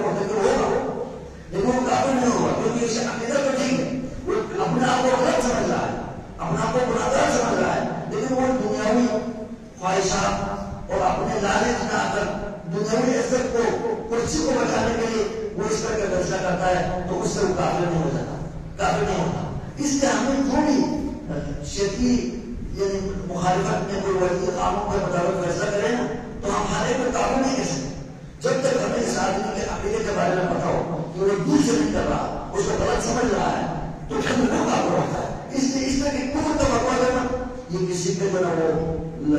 خواہشات اور اپنے لالچ میں آ کر دنیاوی عزت کو کرسی کو بچانے کے لیے وہ اس طرح کا فیصلہ کرتا ہے تو اس سے وہ کافر نہیں ہو جاتا، کافر نہیں ہوتا۔ اس لیے ہمیں جو بھی شرعی یعنی مخالفت میں کوئی ولی قانون کے مطابق فیصلہ کرے نا تو ہم ہر ایک کو قابو نہیں کر سکتے جب تک ہمیں اس آدمی کے عقیدے کے بارے میں پتا ہو کہ وہ دور سے نہیں کر رہا، اس کو غلط سمجھ رہا ہے تو پھر وہ قابو رہتا ہے۔ اس لیے اس طرح کی کفر کا فتویٰ دینا یہ کسی کے جو ہے وہ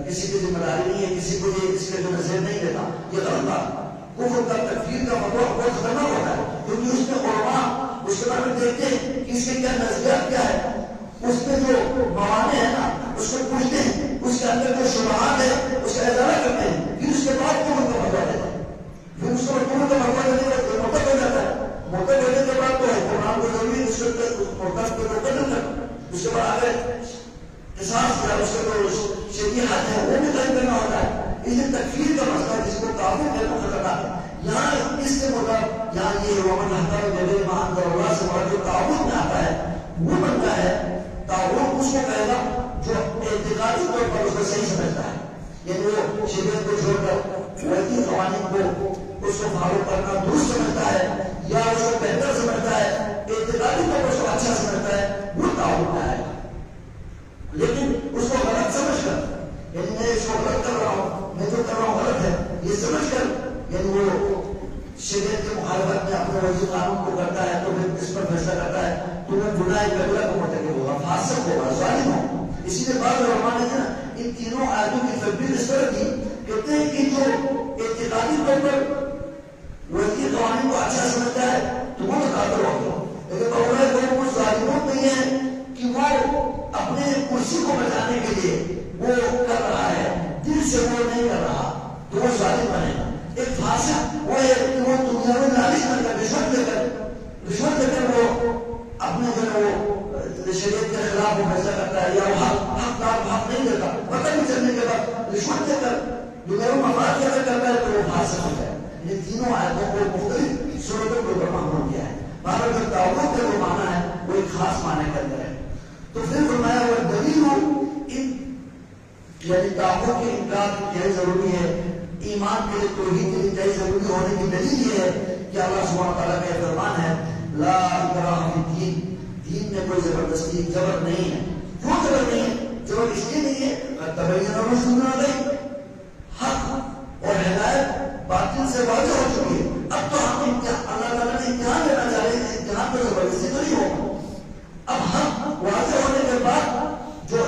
کسی کی ذمہ داری نہیں ہے، کسی کو یہ اس کے جو نظر نہیں دیتا، یہ غلط بات ہے۔ کفر کا تکفیر کا فتویٰ بہت خطرناک ہوتا ہے کیونکہ اس میں علماء اس کے بارے میں دیکھتے ہیں کہ اس کے کیا نظریات کیا ہے، اس میں جو موانع ہے نا اس کو پوچھتے ہیں، اس کے اندر جو شبہات ہے اس کا ازالہ کرتے ہیں، پھر اس کے بعد کفر کا فتویٰ دیتے ہیں۔ پھر اس کو کفر کا فتویٰ دینے کا مرتد ہو جاتا ہے، مرتد ہونے کے بعد تو قرآن کو ضروری اس کو مرتد کو قتل کر اس کے بعد آگے قصاص کیا اس کے جو شرعی حد ہے وہ بھی قائم کرنا ہوتا ہے۔ اس لیے تکفیر کا مسئلہ جس کو قابو کرنا خطرناک ہے، یہاں اس کے مطابق یہاں یہ ومن حقا بغیر ما انزل اللہ سے مراد جو تعاون میں آتا ہے وہ بنتا ہے تعاون اس کو کہے گا جو اعتقادی طور پر اس کو صحیح سمجھتا ہے، یعنی وہ شریعت کو چھوڑ کر ویسی قوانین کو اس کو فالو کرنا درست سمجھتا ہے یا اس کو بہتر سمجھتا ہے، اعتقادی طور پر اس کو اچھا سمجھتا ہے، وہ تعاون میں آئے گا۔ لیکن اس کو غلط سمجھ کر یعنی میں اس کو غلط کر رہا ہوں، میں جو کر رہا ہوں غلط ہے یہ سمجھ کر یعنی وہ شریعت کے مخالفت میں اپنے وضعی قانون کو کرتا ہے تو پھر اس پر فیصلہ کرتا ہے تو وہ گناہ کبیرہ کو مرتکب ہوگا، فاسق ہوگا، ظالم ہوگا۔ اسی لیے بعض علماء نے نا ان تینوں آیتوں کی تفسیر اس طرح کی کہتے ہیں کہ جو اعتقادی طور پر وضعی قوانین کو اچھا سمجھتا ہے تو وہ کافر ہوگا، لیکن کچھ ظالموں میں یہ ہے کہ وہ اپنے کرسی کو بچانے کے لیے وہ کر رہا ہے، دل سے وہ نہیں کر رہا تو وہ ظالم بنے گا۔ ایک فاسق وہ ہے کہ وہ دنیا میں لالچ میں کر رشوت لے کر وہ اپنے جو ہے وہ شریعت کے خلاف وہ فیصلہ کرتا ہے یا وہ حق نہیں دیتا، پتہ نہیں چلنے کے بعد رشوت لے کر دنیا میں مفاد لے کر کرتا ہے تو وہ فاسق ہوتا ہے۔ یہ تینوں آیتوں کو مختلف صورتوں کے اوپر معمول کیا ہے، بہرحال جو تعاون کا جو معنی ہے وہ ایک خاص معنی کے اندر ہے۔ تو پھر فرمایا وہ دلیل ان یعنی تعاون کے انکار کیا ضروری ہے، ایمان کے لیے توحید کے لیے ضروری ہونے کی دلیل یہ ہے کہ اللہ سبحانہ تعالیٰ کا فرمان ہے لا اکراہ فی الدین، دین میں کوئی زبردستی جبر نہیں ہے۔ کیوں جبر نہیں ہے؟ جبر اس لیے نہیں ہے قد تبین الرشد من الغی، حق اور ہدایت باطل سے واضح ہو چکی ہے، اب تو ہم اللہ تعالیٰ نے امتحان لینا چاہ رہے ہیں، امتحان پر زبردستی تو نہیں ہوگا۔ اب ہم واضح ہونے کے بعد جو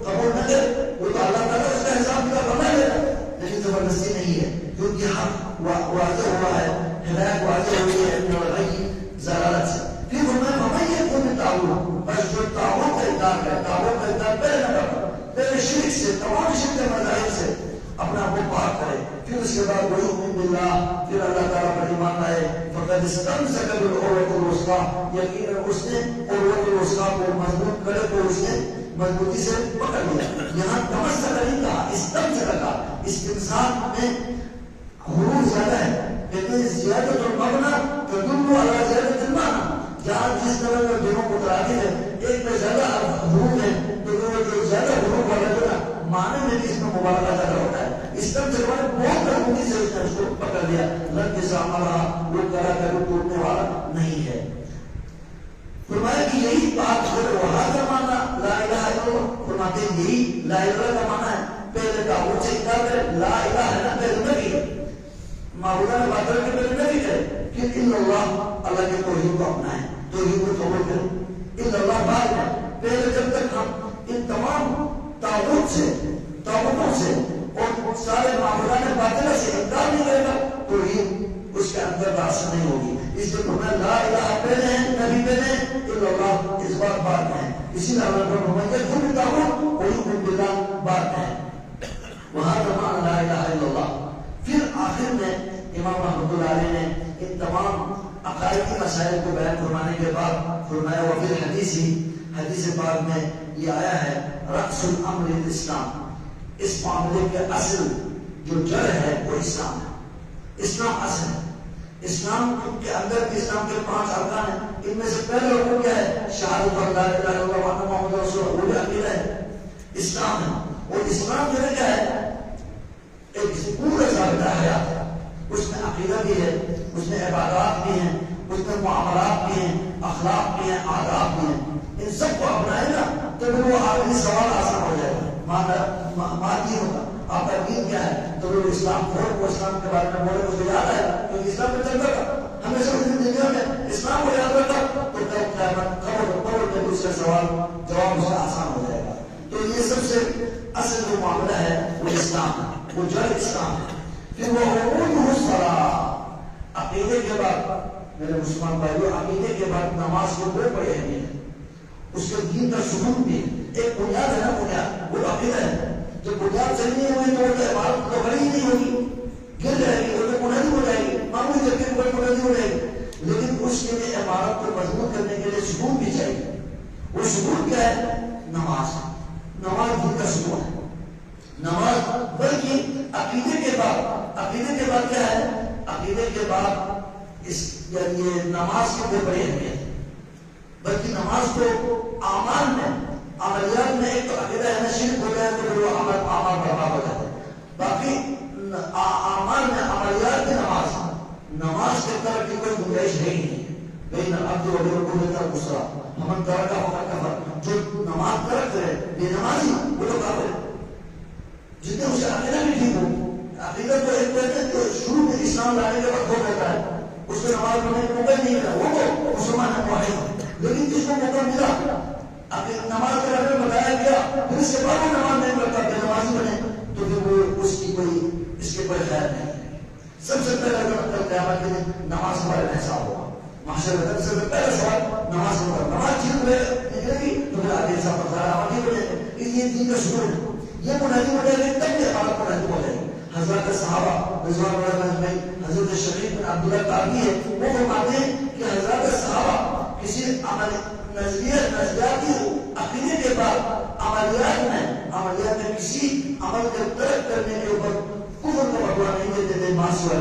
قبول نہ کرے وہ تو اللہ تعالیٰ اس کا حساب کا بنا لے گا، لیکن زبردستی نہیں ہے کیونکہ حق واضح ہوا ہے، ہدایت واضح ہوئی ہے من الغی ضلالت سے۔ پھر فرمایا فمن یکفر بالطاغوت، بس جو طاغوت کا انکار کرے، طاغوت کا انکار پہلے نہ کرے، پہلے شرک سے تمام شرک کے مذاہب سے اپنا آپ کو پاک کرے، پھر اس کے بعد ویؤمن باللہ، پھر اللہ تعالیٰ پر ایمان لائے، فقد استمسک بالعروۃ الوثقی، یقیناً اس نے عروۃ الوثقی کو مضبوط کرے کو اس نے مضبوطی سے پکڑ لیا۔ یہاں تمسک نہیں کہا، استمسک کہا، استمساک میں حروف زیادہ ہے، لیکن زیادت المبنی تدل علی زیادت المعنی، جہاں جس طرح میں دونوں مترادف ہیں، ایک میں زیادہ حروف ہے تو وہ جو زیادہ حروف والا جو نا معنی میں بھی اس میں مبالغہ زیادہ ہوتا ہے۔ اس طرح سے بہت مضبوطی سے اس نے اس کو پکڑ لیا، لن یسامرا، وہ کرا کر وہ ٹوٹنے والا نہیں ہے۔ فرمایا کہ یہی بات ہے وہاں کا معنی لا الہ الا اللہ، فرماتے ہیں یہی لا الہ کا معنی ہے پہلے تعبد سے انکار کرے، لا الہ ہے نا پہلے نبی معبودان بات کر کے پہلے نبی کرے، پھر الا اللہ، اللہ کے توحید کو اپنائیں، توحید کو قبول کریں، الا اللہ بعد میں پہلے جب تک ہم ان تمام تعبد سے تعبدوں سے اور سارے معبودان باطلہ سے انکار نہیں کرے گا توحید اس کے اندر داخل نہیں ہوگی۔ اس لیے فرمایا لا الہ پہلے ہیں، نبی پہلے ہیں، الا اللہ اس بات بعد میں ہے۔ اسی لیے اللہ نے فرمایا یکفر بالطاغوت ویؤمن باللہ بعد میں ہے، وہاں تمام لا الہ الا اللہ۔ پھر آخر میں امام رحمۃ اللہ علیہ نے ان تمام عقائدی مسائل کو بیان فرمانے کے بعد فرمایا وفی الحدیث، حدیث پاک میں یہ آیا ہے رأس الامر الاسلام، اس معاملے کے اصل جو جڑ ہے وہ اسلام ہے، اسلام اصل ہے۔ اسلام کے اندر اسلام کے 5 ارکان ہیں، ان میں سے پہلا رکن کیا ہے؟ شہادت لا الہ الا اللہ وان محمد رسول اللہ، وہ بھی عقیدہ ہے، اسلام ہے۔ اور اسلام جو ہے کیا ہے؟ ایک پورا ضابطہ حیات ہے، اس میں عقیدہ بھی ہے، اس میں عبادات بھی ہیں، اس میں معاملات بھی ہیں، اخلاق بھی ہیں، آداب بھی ہیں. ان سب کو اپنائے نا تو پھر وہ آخری سوال آسان ہو جائے گا. مادی ہوگا آپ کا دین کیا ہے، تو وہ اسلام کھول کو اسلام کے بارے میں بولے مجھے یاد ہے کیونکہ اسلام میں چلتا تھا ہمیشہ دنیا میں اسلام کو یاد رکھا تو قبر میں دوسرے سوال جواب اس کا آسان ہو جائے گا. تو یہ سب سے اصل جو معاملہ ہے وہ اسلام ہے، وہ جڑ اسلام ہے. پھر وہ عقود الصلاۃ، عقیدے کے بعد میرے مسلمان بھائیو، عقیدے کے بعد نماز کو بڑے بڑے اہمیت ہے. اس کے دین کا ثبوت بھی ایک بنیاد ہے نا، بنیاد وہ عقیدہ ہے. جو بنیاد صحیح نہیں ہوئی تو وہ عبادت تو بڑی ہی نہیں ہوگی، گر جائے گی، وہ تو منہدم ہو جائے گی، معمولی طریقے پر منہدم ہو جائے گی. لیکن اس کے لیے عبادت کو مضبوط کرنے کے لیے ثبوت بھی چاہیے. وہ ثبوت کیا ہے؟ نماز. نماز دین کا ثبوت ہے. نماز بلکہ عقیدے کے بعد کیا ہے؟ عقیدے کے بعد اس یعنی یہ نماز کی بے بڑی اہمیت ہے. بلکہ نماز کو اعمال میں، عملیات میں، ایک تو عقیدہ ہے نا، شرک ہو جائے تو پھر وہ اعمال برباد ہو جاتے ہیں. باقی اعمال میں عملیات کی نماز کے طرح کی کوئی گنجائش ہے ہی نہیں. بین العبد و بین القرب الصلاۃ، فمن ترکها فقد کفر. جو نماز ترک کرے بے نمازی وہ تو کافر ہے. جتنے اسے عقیدہ بھی ٹھیک ہو، عقیدہ تو ایک کہتے ہیں جو شروع میں اسلام لانے کے بعد ہو جاتا ہے، اس کو نماز پڑھنے کا موقع نہیں ملا، وہ تو مسلمان ہے، موحد ہے. لیکن جس کو موقع ملا نماز کے بارے میں بتایا گیا، پھر اس کے بعد وہ نماز نہیں پڑھتا، بے نمازی بنے، تو پھر وہ اس کی کوئی خیر نہیں ہے. سب سے پہلے اگر قیامت کے دن نماز کے بارے میں حساب ہوگا، محشر میں سب سے پہلا سوال نماز ہوگا. نماز ٹھیک نکلے گی تو پھر آگے حساب بتایا آگے بڑھے. یہ دین کا شکر ہے. یہ منہدم ہو جائے گی تب بھی عبادت منہدم ہو جائے گی. حضرت صحابہ رضوان اللہ اجمعین، حضرت شقیق بن عبداللہ تابعی ہے، وہ فرماتے ہیں کہ حضرت صحابہ کسی نظریاتی عقیدے کے بعد عملیات میں کسی عمل کے ترک کرنے کے اوپر کفر کا فتویٰ نہیں دیتے تھے، سوائے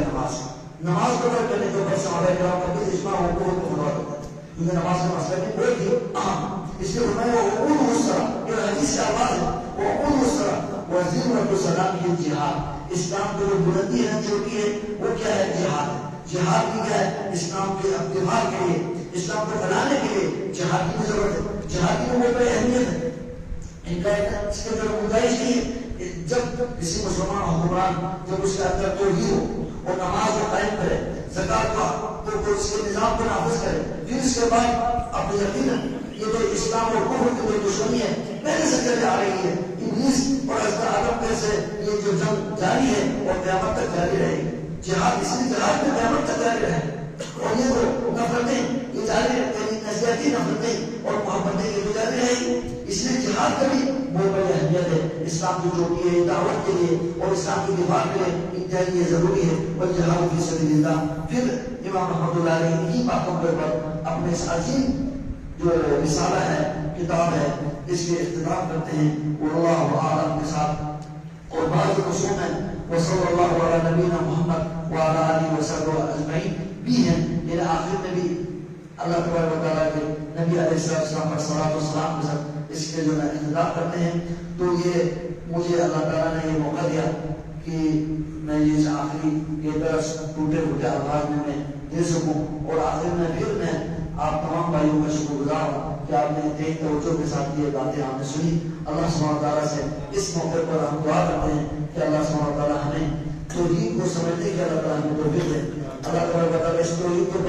نماز کو ترک کرنے کے اوپر صحابہ کرام کا بھی اجماع و کفر کو فتویٰ دیتے تھے، کیونکہ نماز کا مسئلہ بھی بہت ہی اہم. اس لیے فرمایا وعقود الصلاۃ، یہ حدیث سے آواز ہے، وعقود الصلاۃ وزینۃ الصلاۃ کی جہاد. اسلام کی جو بلندی ہے، چوٹی ہے، وہ کیا ہے؟ جہاد. جہاد کی کیا ہے؟ اسلام کے ابتکار کے لیے، اسلام کو بنانے کے لیے جہاد کی ضرورت ہے. جہاد کی وہ بڑی اہمیت ہے. ان کا اس کے اندر گنجائش نہیں ہے. جب کسی مسلمان حکمران جب اس کے اندر توحید ہو اور نماز کو قائم کرے، زکات کو اس کے نظام کو نافذ کرے، پھر اس کے بعد اب یقیناً یہ جو اسلام اور کفر کی جو دشمنی ہے پہلے سے چلے آ رہی ہے. ابلیس اور حضرت آدم کے سے یہ جو جنگ جاری ہے اور قیامت تک جاری رہے گی. جہاد اس لیے جہاد میں قیامت تک جاری رہے. اور یہ جو نفرتیں یہ جاری یعنی نظریاتی نفرتیں اور محبتیں یہ جو جاری رہے گی، اس لیے جہاد کا بھی بہت بڑی اہمیت ہے. اسلام کی چوٹی ہے، دعوت کے لیے اور اسلام کی دفاع کے لیے انتہائی یہ ضروری ہے. اور جہاد فی سبیل اللہ. پھر امام رحمۃ اللہ علیہ انہی باتوں پر اپنے اس عظیم جو رسالہ ہے، کتاب ہے، اس کے اختتام کرتے ہیں واللہ اعلم کے ساتھ. اور بعض رسوم ہیں وصلی اللہ علی نبینا محمد وعلی آلہ وصحبہ اجمعین بھی ہیں. میرے آخر میں بھی اللہ تبارک و تعالیٰ کے نبی علیہ السلام پر صلاۃ و سلام کے ساتھ اس کے جو ہے اختتام کرتے ہیں. تو یہ مجھے اللہ تعالیٰ نے یہ موقع دیا کہ میں یہ آخری کے درس ٹوٹے پھوٹے الفاظ میں دے سکوں. اور آخر میں پھر میں آپ تمام بھائیوں کا شکر گزار ہوں کہ آپ نے اتنی توجہ کے ساتھ یہ باتیں ہم نے سنی. اللہ سبحانہ و تعالیٰ سے اس موقع پر ہم دعا کرتے ہیں کہ اللہ سبحانہ و تعالیٰ ہمیں توحید کو سمجھنے کی اللہ تعالیٰ ہمیں توفیق دے. اللہ تبارک و تعالیٰ اس توحید کو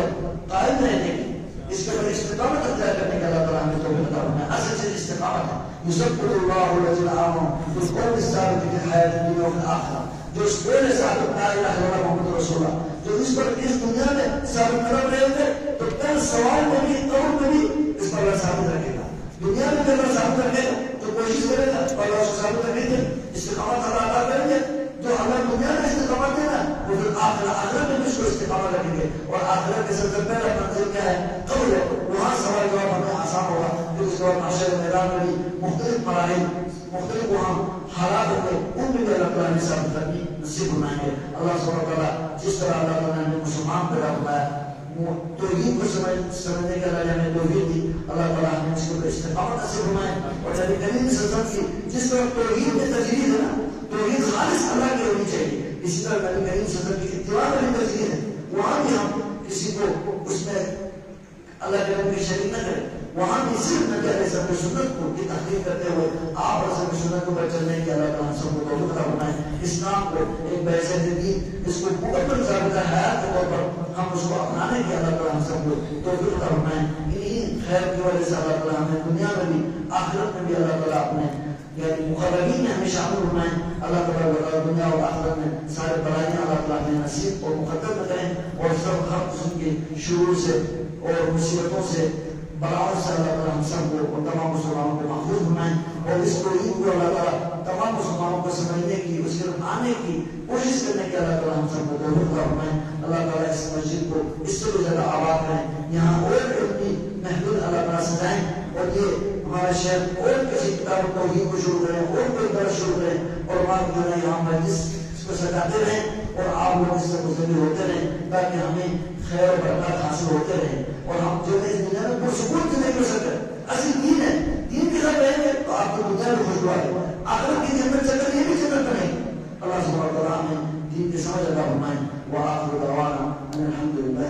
قائم رہنے کی، اس کے پر استقامت اختیار کرنے کی اللہ تعالیٰ ہمیں توفیق عطا فرمائے. اصل چیز استقامت ہے. یثبت اللہ الذین آمنوا بالقول الثابت فی الحیاۃ الدنیا والآخرہ. جو اس قول ثابت لا الہ الا اللہ محمد رسول اللہ، جو اس پر اس دنیا میں ثابت قدم رہے تھے تو کل سوال میں بھی قبر میں بھی اس پر اللہ ثابت رکھے گا. دنیا میں اللہ ثابت رکھے گا تو کوشش کرے گا اور اللہ اس کو ثابت رکھے گا. استقامت اللہ عطا کریں گے. جو اللہ دنیا میں استقامت دے نا وہ پھر آخرت میں بھی اس کو استقامت رکھیں گے. اور آخرت کے سب سے پہلا منزل کیا ہے؟ قبر ہے. وہاں سوال جواب ہمیں آسان ہوگا. پھر اس کے بعد معاشرے میدان میں بھی مختلف مراحل، مختلف وہاں حالات ہوں گے، ان میں بھی اللہ تعالیٰ نے ثابت کرنی نصیب بنائیں گے. اللہ سبحانہ تعالیٰ جس طرح اللہ تعالیٰ نے مسلمان پیدا فرمایا، توحید کو سمجھنے کے اللہ نے توحید دی، اللہ تعالیٰ ہمیں اس کو استقامت نصیب فرمائے. اور نبی کریم صلی اللہ علیہ وسلم کی جس طرح توحید میں تجدید ہے نا، توحید خالص اللہ کی ہونی چاہیے، اسی طرح نبی کریم صلی اللہ علیہ وسلم کی اتباع میں بھی تجدید ہے، وہاں بھی ہم کسی کو اس میں اللہ کے نبی شریک نہ کریں، وہاں بھی صرف نبی علیہ السلام کی سنت کو کی تحقیق کرتے ہوئے آپ علیہ السلام کی سنت کو پر چلنے کی اللہ تعالیٰ سب کو توفیق عطا فرمائے، اسلام کو ایک بحثیت دین اس کو مکمل ضابطہ حیات کے طور پر ہم اس کو اپنانے کی اللہ تعالیٰ ہم سب کو توفیق عطا فرمائے، انہی خیر کی وجہ سے اللہ تعالیٰ ہمیں دنیا میں بھی آخرت میں بھی اللہ تعالیٰ اپنے یعنی مقربین میں ہمیں شامل فرمائیں، اللہ تعالیٰ دنیا اور آخرت میں سارے بلائیاں اللہ تعالیٰ ہمیں نصیب اور مقدر کریں، اور سب ہر قسم کے شرور سے اور مصیبتوں سے بلاؤں سے اللہ تعالیٰ ہم سب کو اور تمام مسلمانوں کو محفوظ بنائیں، اور اس کو عید کو اللہ تعالیٰ تمام مسلمانوں کو سمجھنے کی، اس کے آنے کی کوشش کرنے کی اللہ تعالیٰ ہم سب کو توفیق عطا فرمائیں، اللہ تعالیٰ اس مسجد کو اس سے بھی زیادہ آباد کریں، یہاں اور اپنی محدود اللہ تعالیٰ سجائیں، اور یہ ہمارا شہر اور کسی کتاب توحید کو شروع کریں اور کوئی درس شروع کریں، اور وہاں جو ہے یہاں مجلس اس کو سجاتے رہیں، اور آپ لوگ اس سے مستفید ہوتے رہیں تاکہ ہمیں خیر و برکات حاصل ہوتے رہیں، اور ہم جو ہے اس دنیا میں پرسکون زندگی کر سکیں، اصل دین ہے، دین کے ساتھ رہیں گے تو آپ کو دنیا میں خوشبو آئے گی، آخرت کی جنت چکر یہ بھی جنت بنے گی، اللہ سبحانہ و تعالیٰ ہمیں دین کی سمجھ عطا فرمائے، وآخر دعوانا ان الحمد للہ